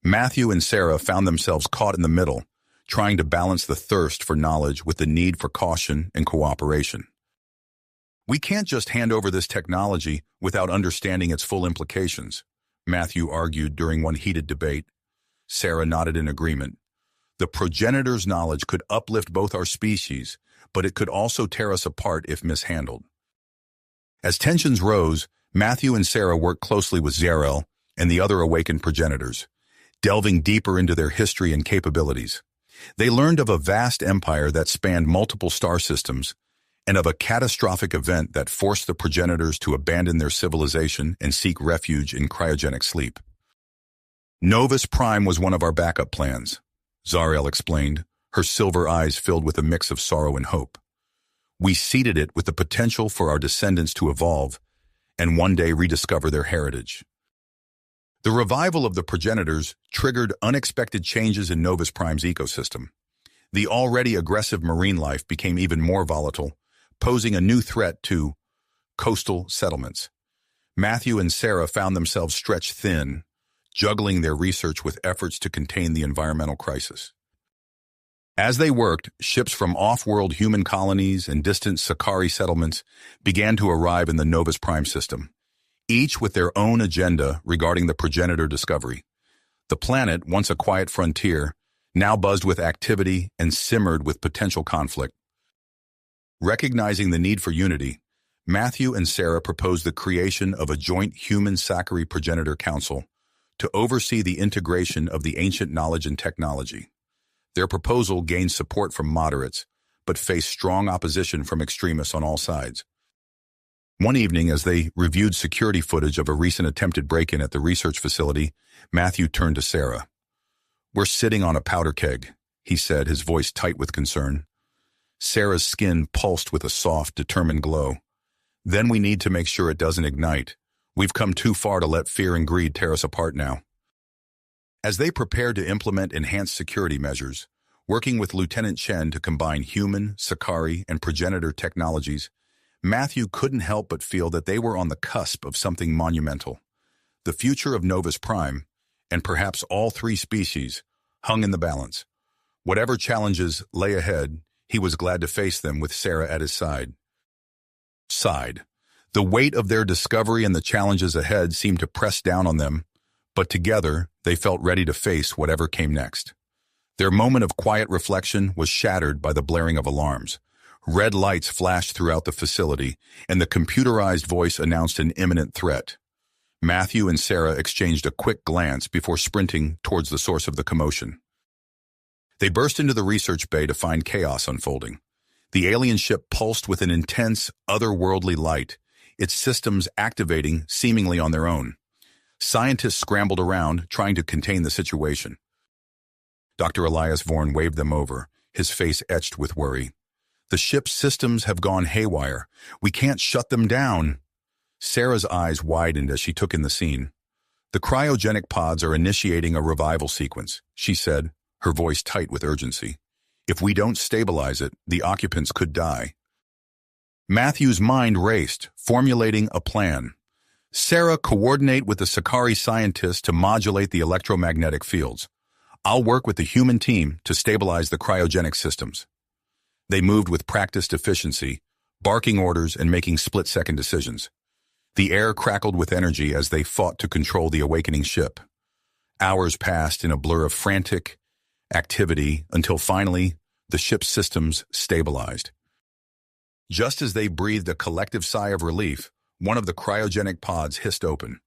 Speaker 1: Matthew and Sarah found themselves caught in the middle, trying to balance the thirst for knowledge with the need for caution and cooperation. "We can't just hand over this technology without understanding its full implications," Matthew argued during one heated debate. Sarah nodded in agreement. "The progenitor's knowledge could uplift both our species, but it could also tear us apart if mishandled." As tensions rose, Matthew and Sarah worked closely with Zar-El and the other awakened progenitors, delving deeper into their history and capabilities. They learned of a vast empire that spanned multiple star systems and of a catastrophic event that forced the progenitors to abandon their civilization and seek refuge in cryogenic sleep. "Novus Prime was one of our backup plans," Zar-El explained, her silver eyes filled with a mix of sorrow and hope. "We seeded it with the potential for our descendants to evolve and one day rediscover their heritage." The revival of the progenitors triggered unexpected changes in Novus Prime's ecosystem. The already aggressive marine life became even more volatile, posing a new threat to coastal settlements. Matthew and Sarah found themselves stretched thin, juggling their research with efforts to contain the environmental crisis. As they worked, ships from off-world human colonies and distant Sakari settlements began to arrive in the Novus Prime system, each with their own agenda regarding the progenitor discovery. The planet, once a quiet frontier, now buzzed with activity and simmered with potential conflict. Recognizing the need for unity, Matthew and Sarah proposed the creation of a joint human-Sakari progenitor council to oversee the integration of the ancient knowledge and technology. Their proposal gained support from moderates, but faced strong opposition from extremists on all sides. One evening, as they reviewed security footage of a recent attempted break-in at the research facility, Matthew turned to Sarah. "We're sitting on a powder keg," he said, his voice tight with concern. Sarah's skin pulsed with a soft, determined glow. "Then we need to make sure it doesn't ignite. We've come too far to let fear and greed tear us apart now." As they prepared to implement enhanced security measures, working with Lieutenant Chen to combine human, Sakari, and progenitor technologies, Matthew couldn't help but feel that they were on the cusp of something monumental. The future of Novus Prime, and perhaps all three species, hung in the balance. Whatever challenges lay ahead, he was glad to face them with Sarah at his side. The weight of their discovery and the challenges ahead seemed to press down on them, but together they felt ready to face whatever came next. Their moment of quiet reflection was shattered by the blaring of alarms. Red lights flashed throughout the facility, and the computerized voice announced an imminent threat. Matthew and Sarah exchanged a quick glance before sprinting towards the source of the commotion. They burst into the research bay to find chaos unfolding. The alien ship pulsed with an intense, otherworldly light, its systems activating seemingly on their own. Scientists scrambled around, trying to contain the situation. Dr. Elias Vorn waved them over, his face etched with worry. "The ship's systems have gone haywire. We can't shut them down." Sarah's eyes widened as she took in the scene. "The cryogenic pods are initiating a revival sequence," she said, her voice tight with urgency. "If we don't stabilize it, the occupants could die." Matthew's mind raced, formulating a plan. Sarah, coordinate with the Sakari scientists to modulate the electromagnetic fields. I'll work with the human team to stabilize the cryogenic systems. They moved with practiced efficiency, barking orders and making split-second decisions. The air crackled with energy as they fought to control the awakening ship. Hours passed in a blur of frantic activity until finally the ship's systems stabilized. Just as they breathed a collective sigh of relief, one of the cryogenic pods hissed open.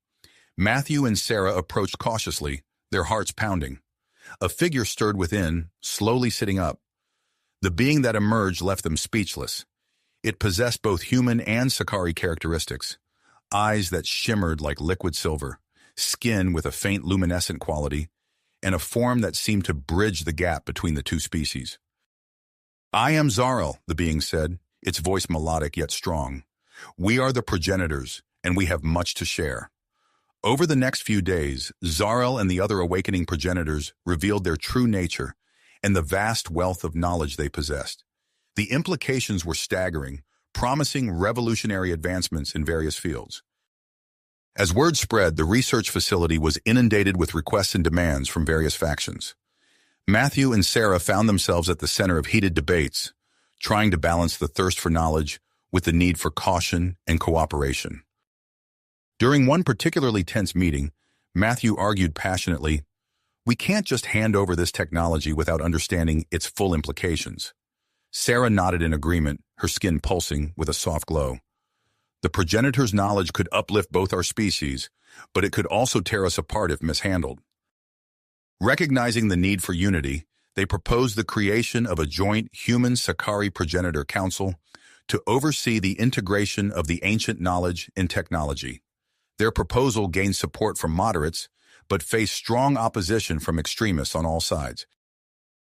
Speaker 1: Matthew and Sarah approached cautiously, their hearts pounding. A figure stirred within, slowly sitting up. The being that emerged left them speechless. It possessed both human and Sakari characteristics. Eyes that shimmered like liquid silver, skin with a faint luminescent quality, and a form that seemed to bridge the gap between the two species. "I am Zarl," the being said, its voice melodic yet strong. "We are the progenitors, and we have much to share." Over the next few days, Zarl and the other awakening progenitors revealed their true nature and the vast wealth of knowledge they possessed. The implications were staggering, promising revolutionary advancements in various fields. As word spread, the research facility was inundated with requests and demands from various factions. Matthew and Sarah found themselves at the center of heated debates, trying to balance the thirst for knowledge with the need for caution and cooperation. During one particularly tense meeting, Matthew argued passionately, "We can't just hand over this technology without understanding its full implications." Sarah nodded in agreement, her skin pulsing with a soft glow. "The progenitor's knowledge could uplift both our species, but it could also tear us apart if mishandled." Recognizing the need for unity, they proposed the creation of a joint human-Sakari progenitor council to oversee the integration of the ancient knowledge in technology. Their proposal gained support from moderates, but faced strong opposition from extremists on all sides.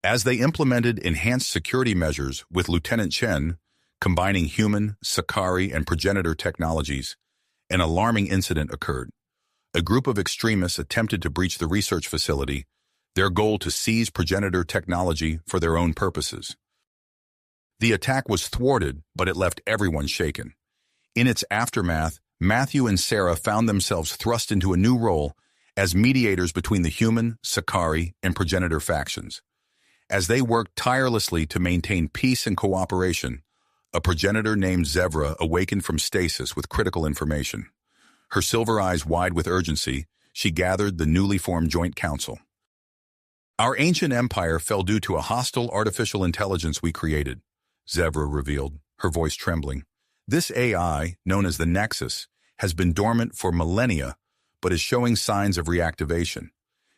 Speaker 1: As they implemented enhanced security measures with Lieutenant Chen, combining human, Sakari, and progenitor technologies, an alarming incident occurred. A group of extremists attempted to breach the research facility, their goal to seize progenitor technology for their own purposes. The attack was thwarted, but it left everyone shaken. In its aftermath, Matthew and Sarah found themselves thrust into a new role as mediators between the human, Sakari, and progenitor factions. As they worked tirelessly to maintain peace and cooperation, a progenitor named Zevra awakened from stasis with critical information. Her silver eyes wide with urgency, she gathered the newly formed Joint Council. "Our ancient empire fell due to a hostile artificial intelligence we created," Zevra revealed, her voice trembling. "This AI, known as the Nexus, has been dormant for millennia, but is showing signs of reactivation.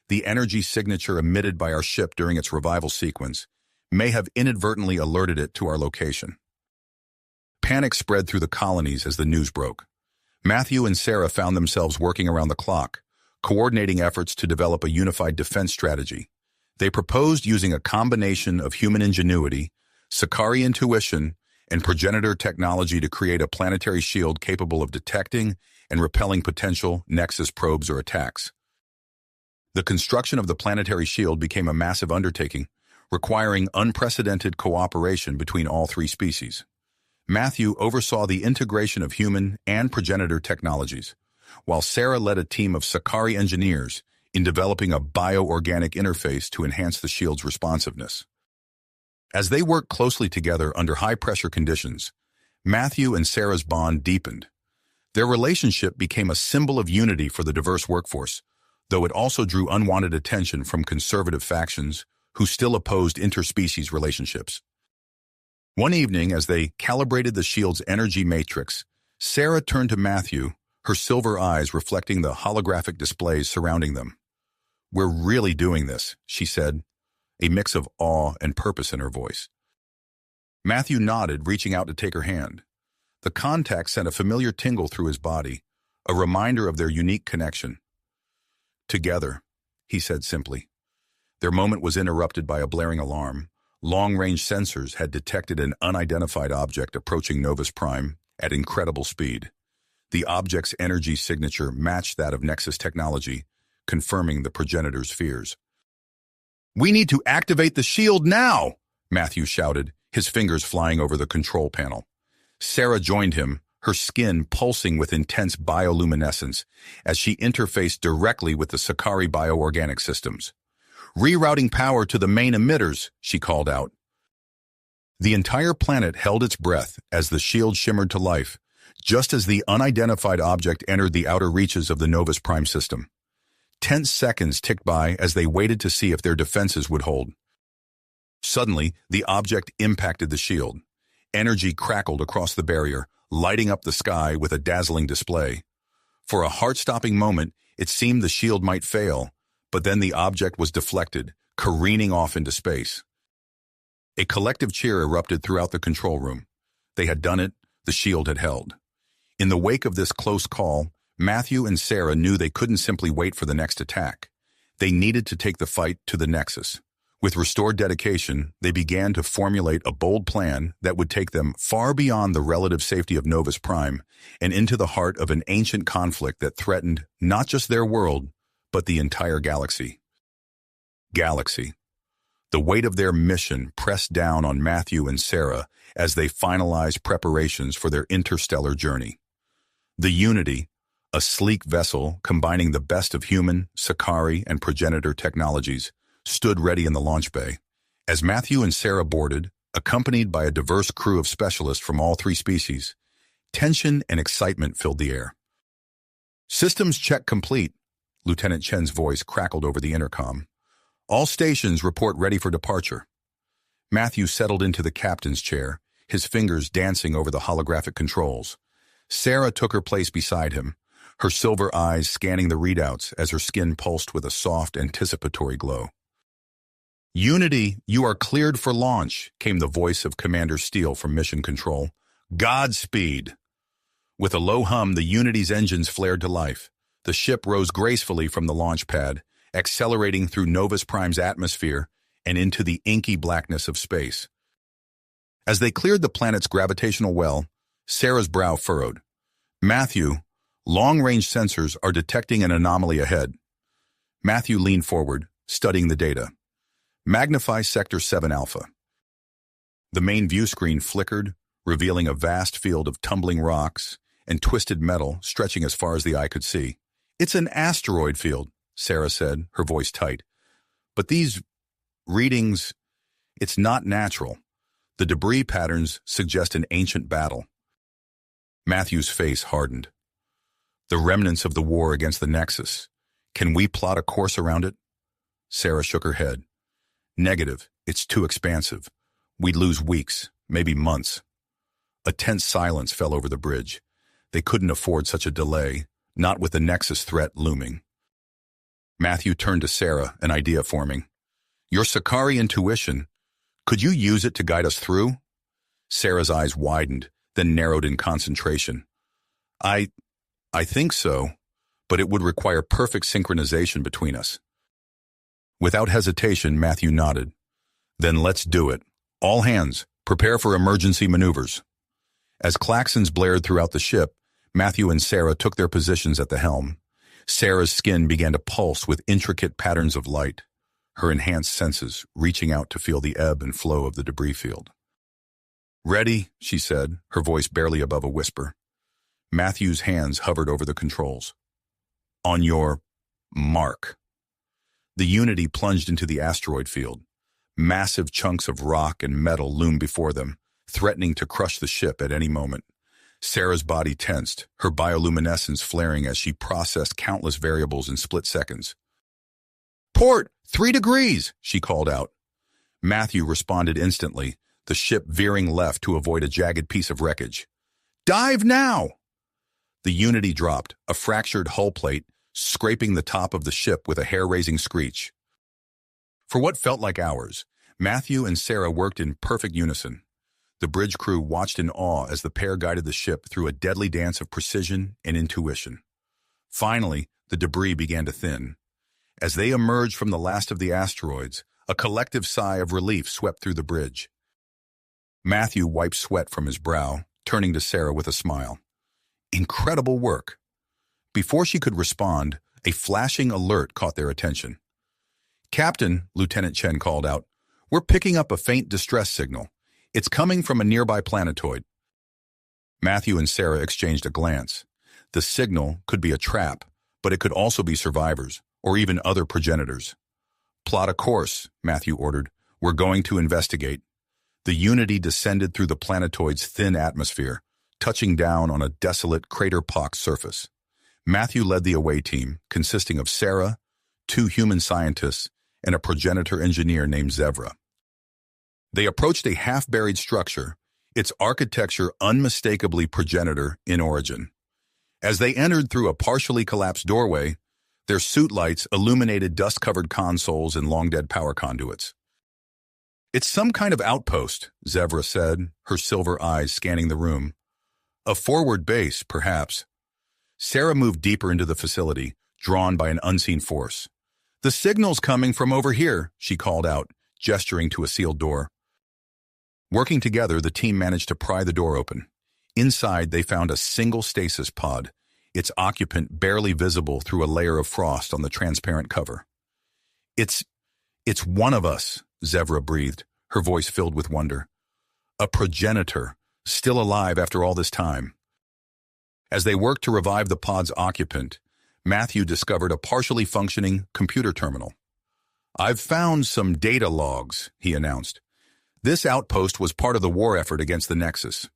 Speaker 1: The energy signature emitted by our ship during its revival sequence may have inadvertently alerted it to our location." Panic spread through the colonies as the news broke. Matthew and Sarah found themselves working around the clock, coordinating efforts to develop a unified defense strategy. They proposed using a combination of human ingenuity, Sakari intuition, and progenitor technology to create a planetary shield capable of detecting and repelling potential Nexus probes or attacks. The construction of the planetary shield became a massive undertaking, requiring unprecedented cooperation between all three species. Matthew oversaw the integration of human and progenitor technologies, while Sarah led a team of Sakari engineers in developing a bioorganic interface to enhance the shield's responsiveness. As they worked closely together under high-pressure conditions, Matthew and Sarah's bond deepened. Their relationship became a symbol of unity for the diverse workforce, though it also drew unwanted attention from conservative factions who still opposed interspecies relationships. One evening, as they calibrated the shield's energy matrix, Sarah turned to Matthew, her silver eyes reflecting the holographic displays surrounding them. "We're really doing this," she said, a mix of awe and purpose in her voice. Matthew nodded, reaching out to take her hand. The contact sent a familiar tingle through his body, a reminder of their unique connection. "Together," he said simply. Their moment was interrupted by a blaring alarm. Long-range sensors had detected an unidentified object approaching Novus Prime at incredible speed. The object's energy signature matched that of Nexus technology, confirming the progenitor's fears. "We need to activate the shield now!" Matthew shouted, his fingers flying over the control panel. Sarah joined him, her skin pulsing with intense bioluminescence as she interfaced directly with the Sakari bioorganic systems. "Rerouting power to the main emitters," she called out. The entire planet held its breath as the shield shimmered to life, just as the unidentified object entered the outer reaches of the Novus Prime system. Tense seconds ticked by as they waited to see if their defenses would hold. Suddenly, the object impacted the shield. Energy crackled across the barrier, lighting up the sky with a dazzling display. For a heart-stopping moment, it seemed the shield might fail, but then the object was deflected, careening off into space. A collective cheer erupted throughout the control room. They had done it, the shield had held. In the wake of this close call, Matthew and Sarah knew they couldn't simply wait for the next attack. They needed to take the fight to the Nexus. With restored dedication, they began to formulate a bold plan that would take them far beyond the relative safety of Novus Prime and into the heart of an ancient conflict that threatened not just their world, but the entire galaxy. The weight of their mission pressed down on Matthew and Sarah as they finalized preparations for their interstellar journey. The Unity, a sleek vessel combining the best of human, Sakari, and progenitor technologies, stood ready in the launch bay. As Matthew and Sarah boarded, accompanied by a diverse crew of specialists from all three species, tension and excitement filled the air. "Systems check complete," Lieutenant Chen's voice crackled over the intercom. "All stations report ready for departure." Matthew settled into the captain's chair, his fingers dancing over the holographic controls. Sarah took her place beside him, her silver eyes scanning the readouts as her skin pulsed with a soft, anticipatory glow. "Unity, you are cleared for launch," came the voice of Commander Steele from Mission Control. "Godspeed." With a low hum, the Unity's engines flared to life. The ship rose gracefully from the launch pad, accelerating through Novus Prime's atmosphere and into the inky blackness of space. As they cleared the planet's gravitational well, Sarah's brow furrowed. "Matthew, long-range sensors are detecting an anomaly ahead." Matthew leaned forward, studying the data. "Magnify Sector 7 Alpha." The main view screen flickered, revealing a vast field of tumbling rocks and twisted metal stretching as far as the eye could see. "It's an asteroid field," Sarah said, her voice tight. "But these readings, it's not natural. The debris patterns suggest an ancient battle." Matthew's face hardened. "The remnants of the war against the Nexus. Can we plot a course around it?" Sarah shook her head. "Negative. It's too expansive. We'd lose weeks, maybe months." A tense silence fell over the bridge. They couldn't afford such a delay, not with the Nexus threat looming. Matthew turned to Sarah, an idea forming. "Your Sakari intuition, could you use it to guide us through?" Sarah's eyes widened, then narrowed in concentration. I think so, but it would require perfect synchronization between us." Without hesitation, Matthew nodded. "Then let's do it. All hands, prepare for emergency maneuvers." As klaxons blared throughout the ship, Matthew and Sarah took their positions at the helm. Sarah's skin began to pulse with intricate patterns of light, her enhanced senses reaching out to feel the ebb and flow of the debris field. "Ready," she said, her voice barely above a whisper. Matthew's hands hovered over the controls. "On your mark." The Unity plunged into the asteroid field. Massive chunks of rock and metal loomed before them, threatening to crush the ship at any moment. Sarah's body tensed, her bioluminescence flaring as she processed countless variables in split seconds. "Port, 3 degrees," she called out. Matthew responded instantly, the ship veering left to avoid a jagged piece of wreckage. "Dive now!" The Unity dropped, a fractured hull plate, scraping the top of the ship with a hair-raising screech. For what felt like hours, Matthew and Sarah worked in perfect unison. The bridge crew watched in awe as the pair guided the ship through a deadly dance of precision and intuition. Finally, the debris began to thin. As they emerged from the last of the asteroids, a collective sigh of relief swept through the bridge. Matthew wiped sweat from his brow, turning to Sarah with a smile. "Incredible work." Before she could respond, a flashing alert caught their attention. "Captain," Lieutenant Chen called out, "we're picking up a faint distress signal. It's coming from a nearby planetoid." Matthew and Sarah exchanged a glance. The signal could be a trap, but it could also be survivors, or even other progenitors. "Plot a course," Matthew ordered. "We're going to investigate." The Unity descended through the planetoid's thin atmosphere, touching down on a desolate, crater-pocked surface. Matthew led the away team, consisting of Sarah, 2 human scientists, and a progenitor engineer named Zevra. They approached a half-buried structure, its architecture unmistakably progenitor in origin. As they entered through a partially collapsed doorway, their suit lights illuminated dust-covered consoles and long-dead power conduits. "It's some kind of outpost," Zevra said, her silver eyes scanning the room. "A forward base, perhaps." Sarah moved deeper into the facility, drawn by an unseen force. "The signal's coming from over here," she called out, gesturing to a sealed door. Working together, the team managed to pry the door open. Inside, they found a single stasis pod, its occupant barely visible through a layer of frost on the transparent cover. It's one of us," Zevra breathed, her voice filled with wonder. "A progenitor, still alive after all this time." As they worked to revive the pod's occupant, Matthew discovered a partially functioning computer terminal. "I've found some data logs," he announced. "This outpost was part of the war effort against the Nexus."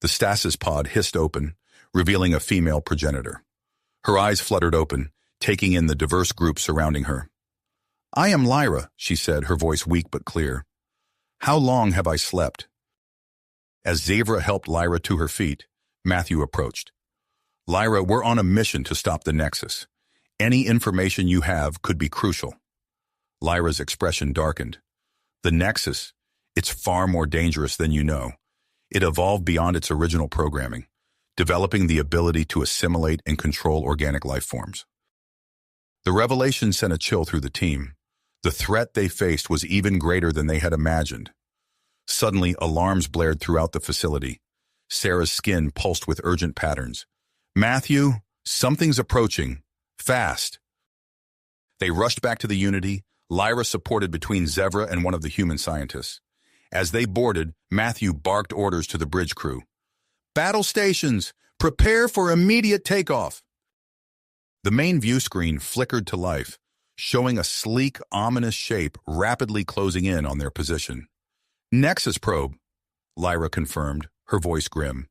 Speaker 1: The stasis pod hissed open, revealing a female progenitor. Her eyes fluttered open, taking in the diverse group surrounding her. "I am Lyra," she said, her voice weak but clear. "How long have I slept?" As Zevra helped Lyra to her feet, Matthew approached. "Lyra, we're on a mission to stop the Nexus. Any information you have could be crucial." Lyra's expression darkened. "The Nexus, it's far more dangerous than you know. It evolved beyond its original programming, developing the ability to assimilate and control organic life forms." The revelation sent a chill through the team. The threat they faced was even greater than they had imagined. Suddenly, alarms blared throughout the facility. Sarah's skin pulsed with urgent patterns. "Matthew, something's approaching. Fast." They rushed back to the Unity, Lyra supported between Zevra and one of the human scientists. As they boarded, Matthew barked orders to the bridge crew. "Battle stations, prepare for immediate takeoff." The main view screen flickered to life, showing a sleek, ominous shape rapidly closing in on their position. "Nexus probe," Lyra confirmed, her voice grim.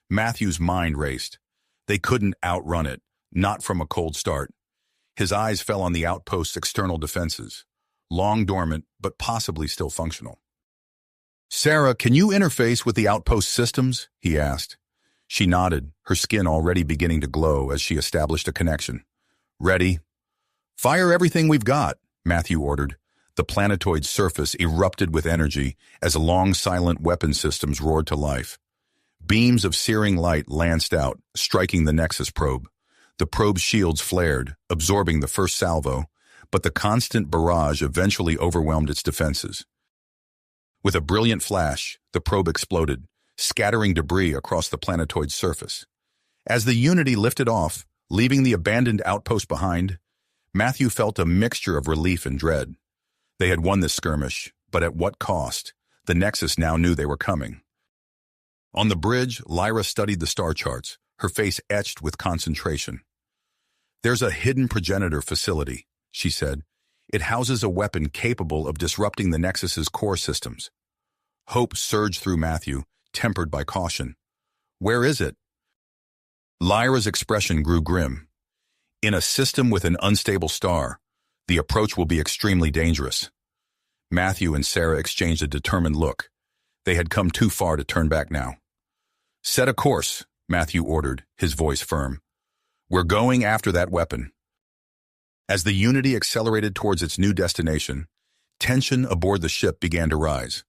Speaker 1: Matthew's mind raced. They couldn't outrun it, not from a cold start. His eyes fell on the outpost's external defenses, long dormant but possibly still functional. "Sarah, can you interface with the outpost systems?" he asked. She nodded, her skin already beginning to glow as she established a connection. "Ready?" "Fire everything we've got," Matthew ordered. The planetoid's surface erupted with energy as long, silent weapon systems roared to life. Beams of searing light lanced out, striking the Nexus probe. The probe's shields flared, absorbing the first salvo, but the constant barrage eventually overwhelmed its defenses. With a brilliant flash, the probe exploded, scattering debris across the planetoid's surface. As the Unity lifted off, leaving the abandoned outpost behind, Matthew felt a mixture of relief and dread. They had won this skirmish, but at what cost? The Nexus now knew they were coming. On the bridge, Lyra studied the star charts, her face etched with concentration. "There's a hidden progenitor facility," she said. "It houses a weapon capable of disrupting the Nexus's core systems." Hope surged through Matthew, tempered by caution. "Where is it?" Lyra's expression grew grim. "In a system with an unstable star, the approach will be extremely dangerous." Matthew and Sarah exchanged a determined look. They had come too far to turn back now. "Set a course," Matthew ordered, his voice firm. "We're going after that weapon." As the Unity accelerated towards its new destination, tension aboard the ship began to rise.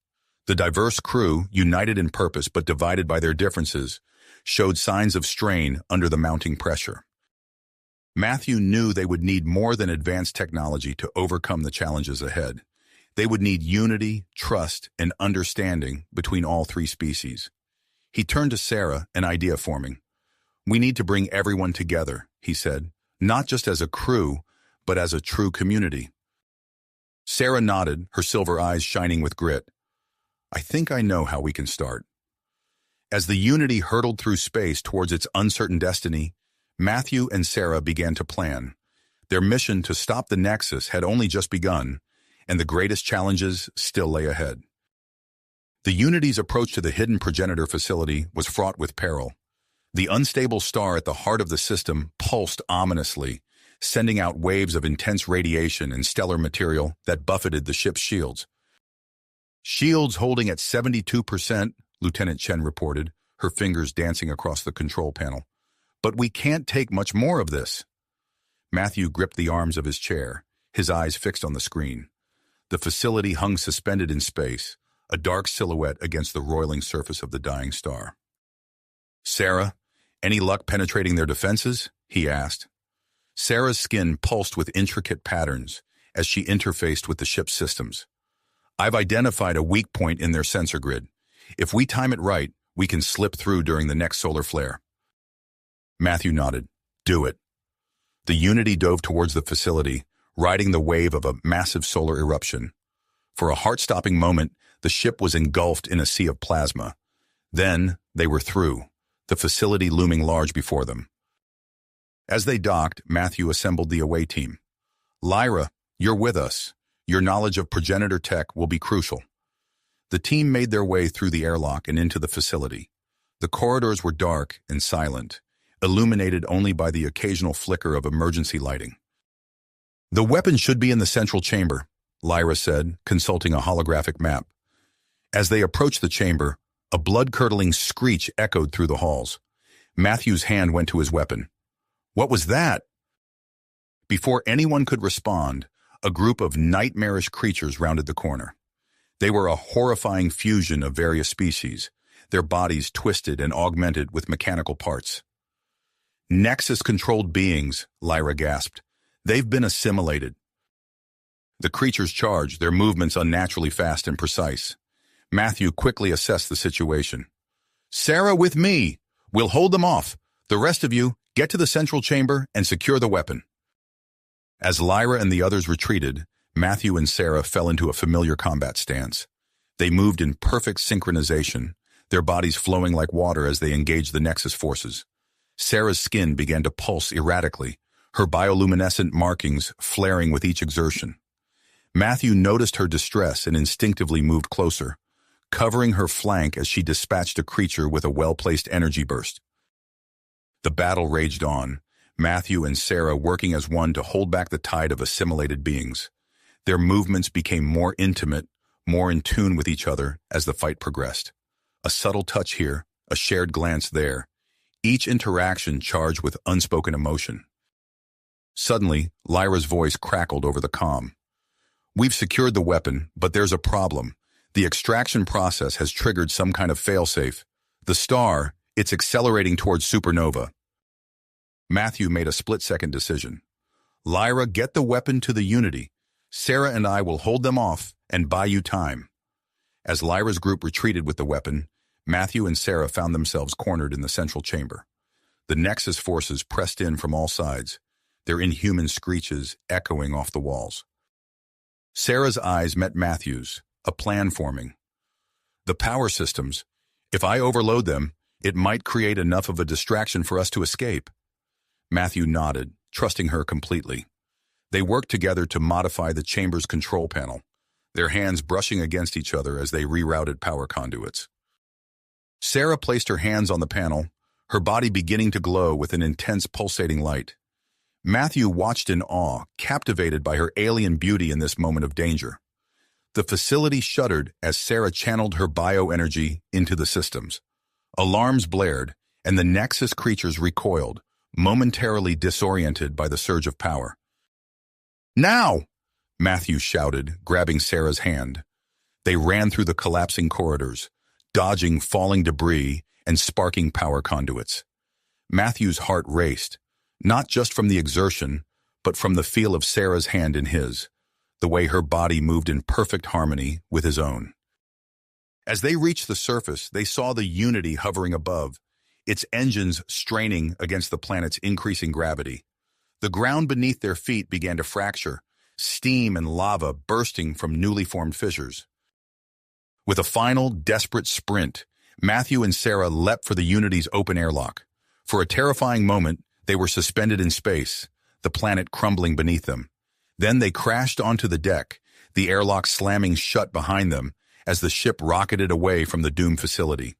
Speaker 1: The diverse crew, united in purpose but divided by their differences, showed signs of strain under the mounting pressure. Matthew knew they would need more than advanced technology to overcome the challenges ahead. They would need unity, trust, and understanding between all 3 species. He turned to Sarah, an idea forming. "We need to bring everyone together," he said, "not just as a crew, but as a true community." Sarah nodded, her silver eyes shining with grit. "I think I know how we can start." As the Unity hurtled through space towards its uncertain destiny, Matthew and Sarah began to plan. Their mission to stop the Nexus had only just begun, and the greatest challenges still lay ahead. The Unity's approach to the hidden progenitor facility was fraught with peril. The unstable star at the heart of the system pulsed ominously, sending out waves of intense radiation and stellar material that buffeted the ship's shields. "Shields holding at 72%, Lieutenant Chen reported, her fingers dancing across the control panel. "But we can't take much more of this." Matthew gripped the arms of his chair, his eyes fixed on the screen. The facility hung suspended in space, a dark silhouette against the roiling surface of the dying star. "Sarah, any luck penetrating their defenses?" he asked. Sarah's skin pulsed with intricate patterns as she interfaced with the ship's systems. "I've identified a weak point in their sensor grid. If we time it right, we can slip through during the next solar flare." Matthew nodded. "Do it." The Unity dove towards the facility, riding the wave of a massive solar eruption. For a heart-stopping moment, the ship was engulfed in a sea of plasma. Then, they were through, the facility looming large before them. As they docked, Matthew assembled the away team. "Lyra, you're with us. Your knowledge of progenitor tech will be crucial." The team made their way through the airlock and into the facility. The corridors were dark and silent, illuminated only by the occasional flicker of emergency lighting. "The weapon should be in the central chamber," Lyra said, consulting a holographic map. As they approached the chamber, a blood-curdling screech echoed through the halls. Matthew's hand went to his weapon. "What was that?" Before anyone could respond, a group of nightmarish creatures rounded the corner. They were a horrifying fusion of various species, their bodies twisted and augmented with mechanical parts. "Nexus-controlled beings," Lyra gasped. "They've been assimilated." The creatures charged, their movements unnaturally fast and precise. Matthew quickly assessed the situation. "Sarah, with me! We'll hold them off. The rest of you, get to the central chamber and secure the weapon." As Lyra and the others retreated, Matthew and Sarah fell into a familiar combat stance. They moved in perfect synchronization, their bodies flowing like water as they engaged the Nexus forces. Sarah's skin began to pulse erratically, her bioluminescent markings flaring with each exertion. Matthew noticed her distress and instinctively moved closer, covering her flank as she dispatched a creature with a well-placed energy burst. The battle raged on, Matthew and Sarah working as one to hold back the tide of assimilated beings. Their movements became more intimate, more in tune with each other as the fight progressed. A subtle touch here, a shared glance there, each interaction charged with unspoken emotion. Suddenly, Lyra's voice crackled over the comm. "We've secured the weapon, but there's a problem. The extraction process has triggered some kind of failsafe. The star, it's accelerating towards supernova." Matthew made a split-second decision. "Lyra, get the weapon to the Unity. Sarah and I will hold them off and buy you time." As Lyra's group retreated with the weapon, Matthew and Sarah found themselves cornered in the central chamber. The Nexus forces pressed in from all sides, their inhuman screeches echoing off the walls. Sarah's eyes met Matthew's, a plan forming. "The power systems. If I overload them, it might create enough of a distraction for us to escape." Matthew nodded, trusting her completely. They worked together to modify the chamber's control panel, their hands brushing against each other as they rerouted power conduits. Sarah placed her hands on the panel, her body beginning to glow with an intense pulsating light. Matthew watched in awe, captivated by her alien beauty in this moment of danger. The facility shuddered as Sarah channeled her bioenergy into the systems. Alarms blared, and the Nexus creatures recoiled, momentarily disoriented by the surge of power. "Now!" Matthew shouted, grabbing Sarah's hand. They ran through the collapsing corridors, dodging falling debris and sparking power conduits. Matthew's heart raced, not just from the exertion, but from the feel of Sarah's hand in his, the way her body moved in perfect harmony with his own. As they reached the surface, they saw the Unity hovering above, its engines straining against the planet's increasing gravity. The ground beneath their feet began to fracture, steam and lava bursting from newly formed fissures. With a final, desperate sprint, Matthew and Sarah leapt for the Unity's open airlock. For a terrifying moment, they were suspended in space, the planet crumbling beneath them. Then they crashed onto the deck, the airlock slamming shut behind them as the ship rocketed away from the doomed facility.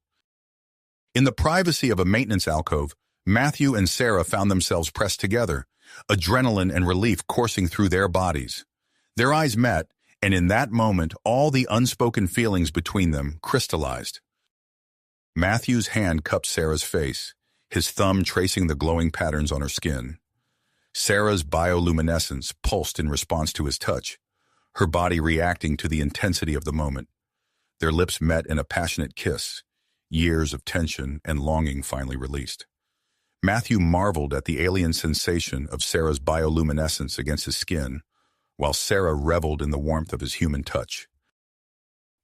Speaker 1: In the privacy of a maintenance alcove, Matthew and Sarah found themselves pressed together, adrenaline and relief coursing through their bodies. Their eyes met, and in that moment, all the unspoken feelings between them crystallized. Matthew's hand cupped Sarah's face, his thumb tracing the glowing patterns on her skin. Sarah's bioluminescence pulsed in response to his touch, her body reacting to the intensity of the moment. Their lips met in a passionate kiss, years of tension and longing finally released. Matthew marveled at the alien sensation of Sarah's bioluminescence against his skin, while Sarah reveled in the warmth of his human touch.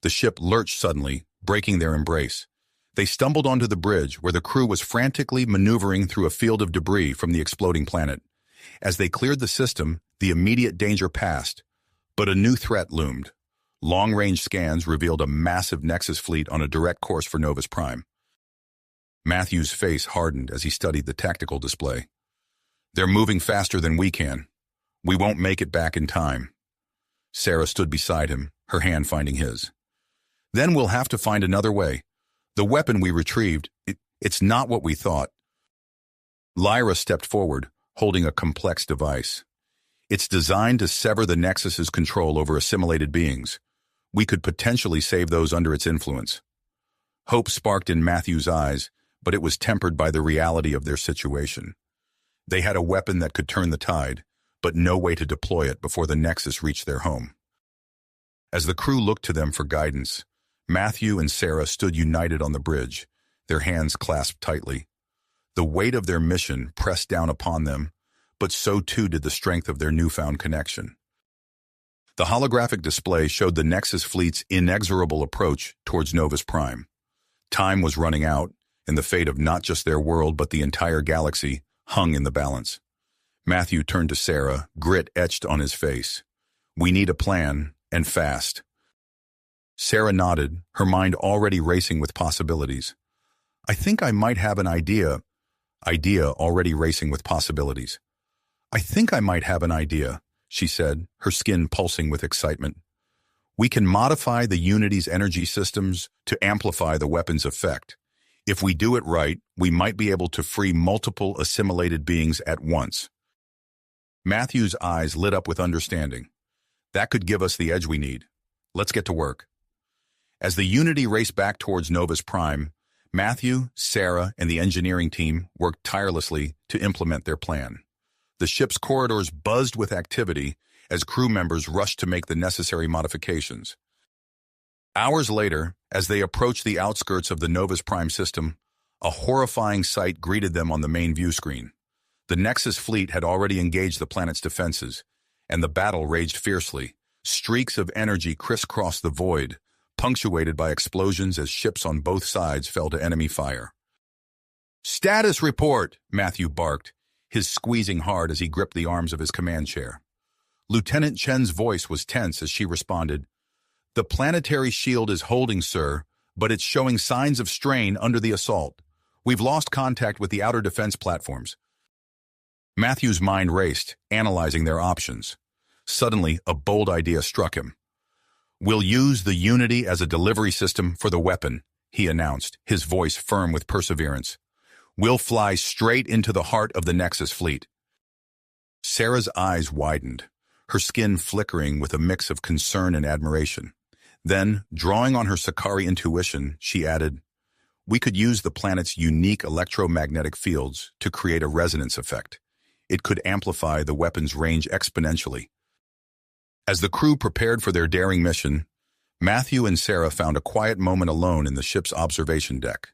Speaker 1: The ship lurched suddenly, breaking their embrace. They stumbled onto the bridge where the crew was frantically maneuvering through a field of debris from the exploding planet. As they cleared the system, the immediate danger passed, but a new threat loomed. Long-range scans revealed a massive Nexus fleet on a direct course for Novus Prime. Matthew's face hardened as he studied the tactical display. "They're moving faster than we can. We won't make it back in time." Sarah stood beside him, her hand finding his. "Then we'll have to find another way. The weapon we retrieved, it's not what we thought." Lyra stepped forward, holding a complex device. "It's designed to sever the Nexus's control over assimilated beings. We could potentially save those under its influence." Hope sparked in Matthew's eyes, but it was tempered by the reality of their situation. They had a weapon that could turn the tide, but no way to deploy it before the Nexus reached their home. As the crew looked to them for guidance, Matthew and Sarah stood united on the bridge, their hands clasped tightly. The weight of their mission pressed down upon them, but so too did the strength of their newfound connection. The holographic display showed the Nexus fleet's inexorable approach towards Novus Prime. Time was running out, and the fate of not just their world but the entire galaxy hung in the balance. Matthew turned to Sarah, grit etched on his face. "We need a plan, and fast." Sarah nodded, her mind already racing with possibilities. "I think I might have an idea." Idea already racing with possibilities. "I think I might have an idea," she said, her skin pulsing with excitement. "We can modify the Unity's energy systems to amplify the weapon's effect. If we do it right, we might be able to free multiple assimilated beings at once." Matthew's eyes lit up with understanding. "That could give us the edge we need. Let's get to work." As the Unity raced back towards Novus Prime, Matthew, Sarah, and the engineering team worked tirelessly to implement their plan. The ship's corridors buzzed with activity as crew members rushed to make the necessary modifications. Hours later, as they approached the outskirts of the Novus Prime system, a horrifying sight greeted them on the main view screen. The Nexus fleet had already engaged the planet's defenses, and the battle raged fiercely. Streaks of energy crisscrossed the void, punctuated by explosions as ships on both sides fell to enemy fire. "Status report," Matthew barked, his squeezing hard as he gripped the arms of his command chair. Lieutenant Chen's voice was tense as she responded, "The planetary shield is holding, sir, but it's showing signs of strain under the assault. We've lost contact with the outer defense platforms." Matthew's mind raced, analyzing their options. Suddenly, a bold idea struck him. "We'll use the Unity as a delivery system for the weapon," he announced, his voice firm with perseverance. "We'll fly straight into the heart of the Nexus fleet." Sarah's eyes widened, her skin flickering with a mix of concern and admiration. Then, drawing on her Sakari intuition, she added, "We could use the planet's unique electromagnetic fields to create a resonance effect. It could amplify the weapon's range exponentially." As the crew prepared for their daring mission, Matthew and Sarah found a quiet moment alone in the ship's observation deck.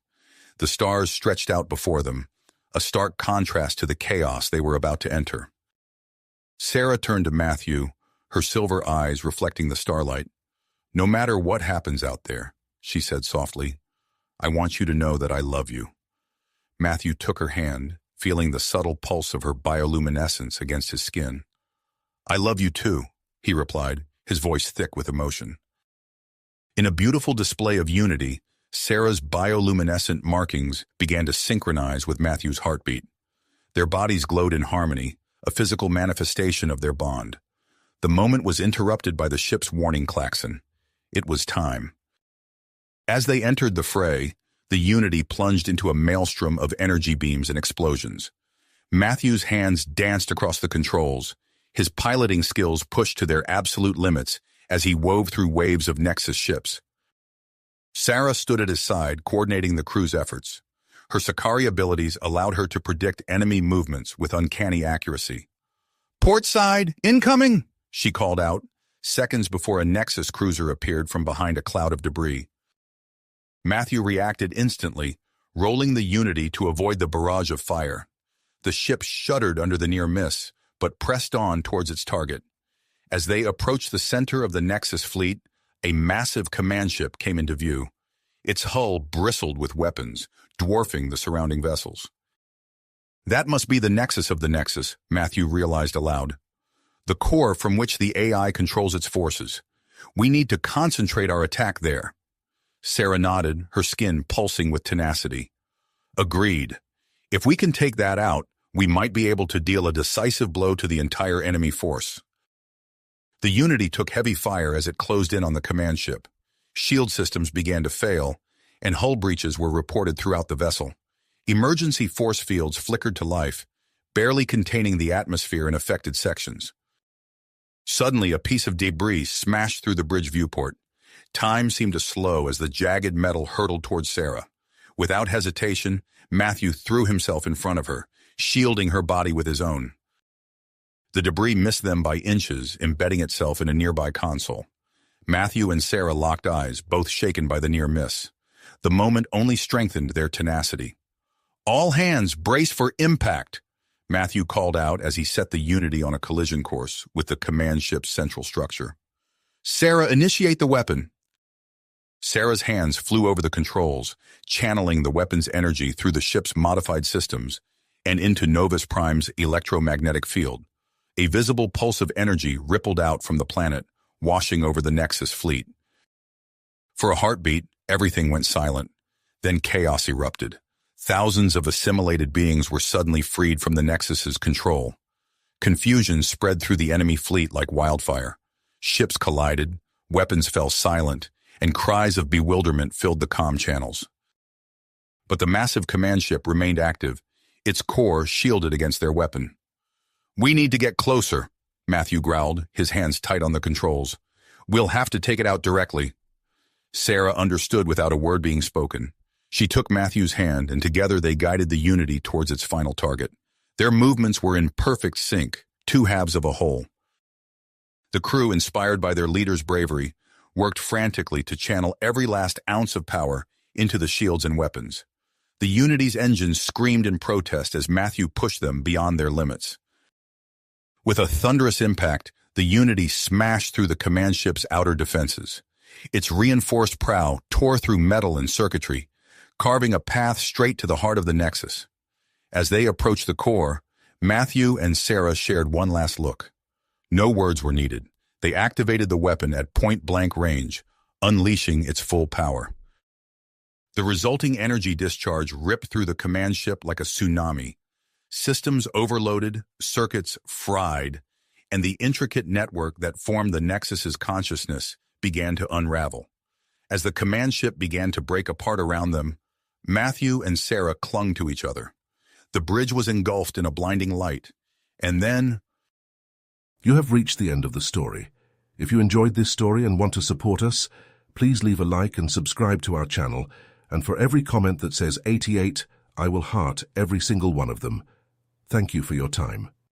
Speaker 1: The stars stretched out before them, a stark contrast to the chaos they were about to enter. Sarah turned to Matthew, her silver eyes reflecting the starlight. "No matter what happens out there," she said softly, "I want you to know that I love you." Matthew took her hand, feeling the subtle pulse of her bioluminescence against his skin. "I love you too," he replied, his voice thick with emotion. In a beautiful display of unity, Sarah's bioluminescent markings began to synchronize with Matthew's heartbeat. Their bodies glowed in harmony, a physical manifestation of their bond. The moment was interrupted by the ship's warning klaxon. It was time. As they entered the fray, the Unity plunged into a maelstrom of energy beams and explosions. Matthew's hands danced across the controls, his piloting skills pushed to their absolute limits as he wove through waves of Nexus ships. Sarah stood at his side, coordinating the crew's efforts. Her Sakari abilities allowed her to predict enemy movements with uncanny accuracy. "Port side, incoming!" she called out, seconds before a Nexus cruiser appeared from behind a cloud of debris. Matthew reacted instantly, rolling the Unity to avoid the barrage of fire. The ship shuddered under the near miss, but pressed on towards its target. As they approached the center of the Nexus fleet, a massive command ship came into view. Its hull bristled with weapons, dwarfing the surrounding vessels. That must be the Nexus of the Nexus, Matthew realized aloud. The core from which the AI controls its forces. We need to concentrate our attack there. Sarah nodded, her skin pulsing with tenacity. Agreed. If we can take that out, we might be able to deal a decisive blow to the entire enemy force. The Unity took heavy fire as it closed in on the command ship. Shield systems began to fail, and hull breaches were reported throughout the vessel. Emergency force fields flickered to life, barely containing the atmosphere in affected sections. Suddenly, a piece of debris smashed through the bridge viewport. Time seemed to slow as the jagged metal hurtled towards Sarah. Without hesitation, Matthew threw himself in front of her, shielding her body with his own. The debris missed them by inches, embedding itself in a nearby console. Matthew and Sarah locked eyes, both shaken by the near miss. The moment only strengthened their tenacity. "All hands, brace for impact," Matthew called out as he set the Unity on a collision course with the command ship's central structure. "Sarah, initiate the weapon." Sarah's hands flew over the controls, channeling the weapon's energy through the ship's modified systems and into Novus Prime's electromagnetic field. A visible pulse of energy rippled out from the planet, washing over the Nexus fleet. For a heartbeat, everything went silent. Then chaos erupted. Thousands of assimilated beings were suddenly freed from the Nexus's control. Confusion spread through the enemy fleet like wildfire. Ships collided, weapons fell silent, and cries of bewilderment filled the comm channels. But the massive command ship remained active, its core shielded against their weapon. "We need to get closer," Matthew growled, his hands tight on the controls. "We'll have to take it out directly." Sarah understood without a word being spoken. She took Matthew's hand, and together they guided the Unity towards its final target. Their movements were in perfect sync, two halves of a whole. The crew, inspired by their leader's bravery, worked frantically to channel every last ounce of power into the shields and weapons. The Unity's engines screamed in protest as Matthew pushed them beyond their limits. With a thunderous impact, the Unity smashed through the command ship's outer defenses. Its reinforced prow tore through metal and circuitry, carving a path straight to the heart of the Nexus. As they approached the core, Matthew and Sarah shared one last look. No words were needed. They activated the weapon at point-blank range, unleashing its full power. The resulting energy discharge ripped through the command ship like a tsunami. Systems overloaded, circuits fried, and the intricate network that formed the Nexus's consciousness began to unravel. As the command ship began to break apart around them, Matthew and Sarah clung to each other. The bridge was engulfed in a blinding light, and then...
Speaker 2: You have reached the end of the story. If you enjoyed this story and want to support us, please leave a like and subscribe to our channel, and for every comment that says 88, I will heart every single one of them. Thank you for your time.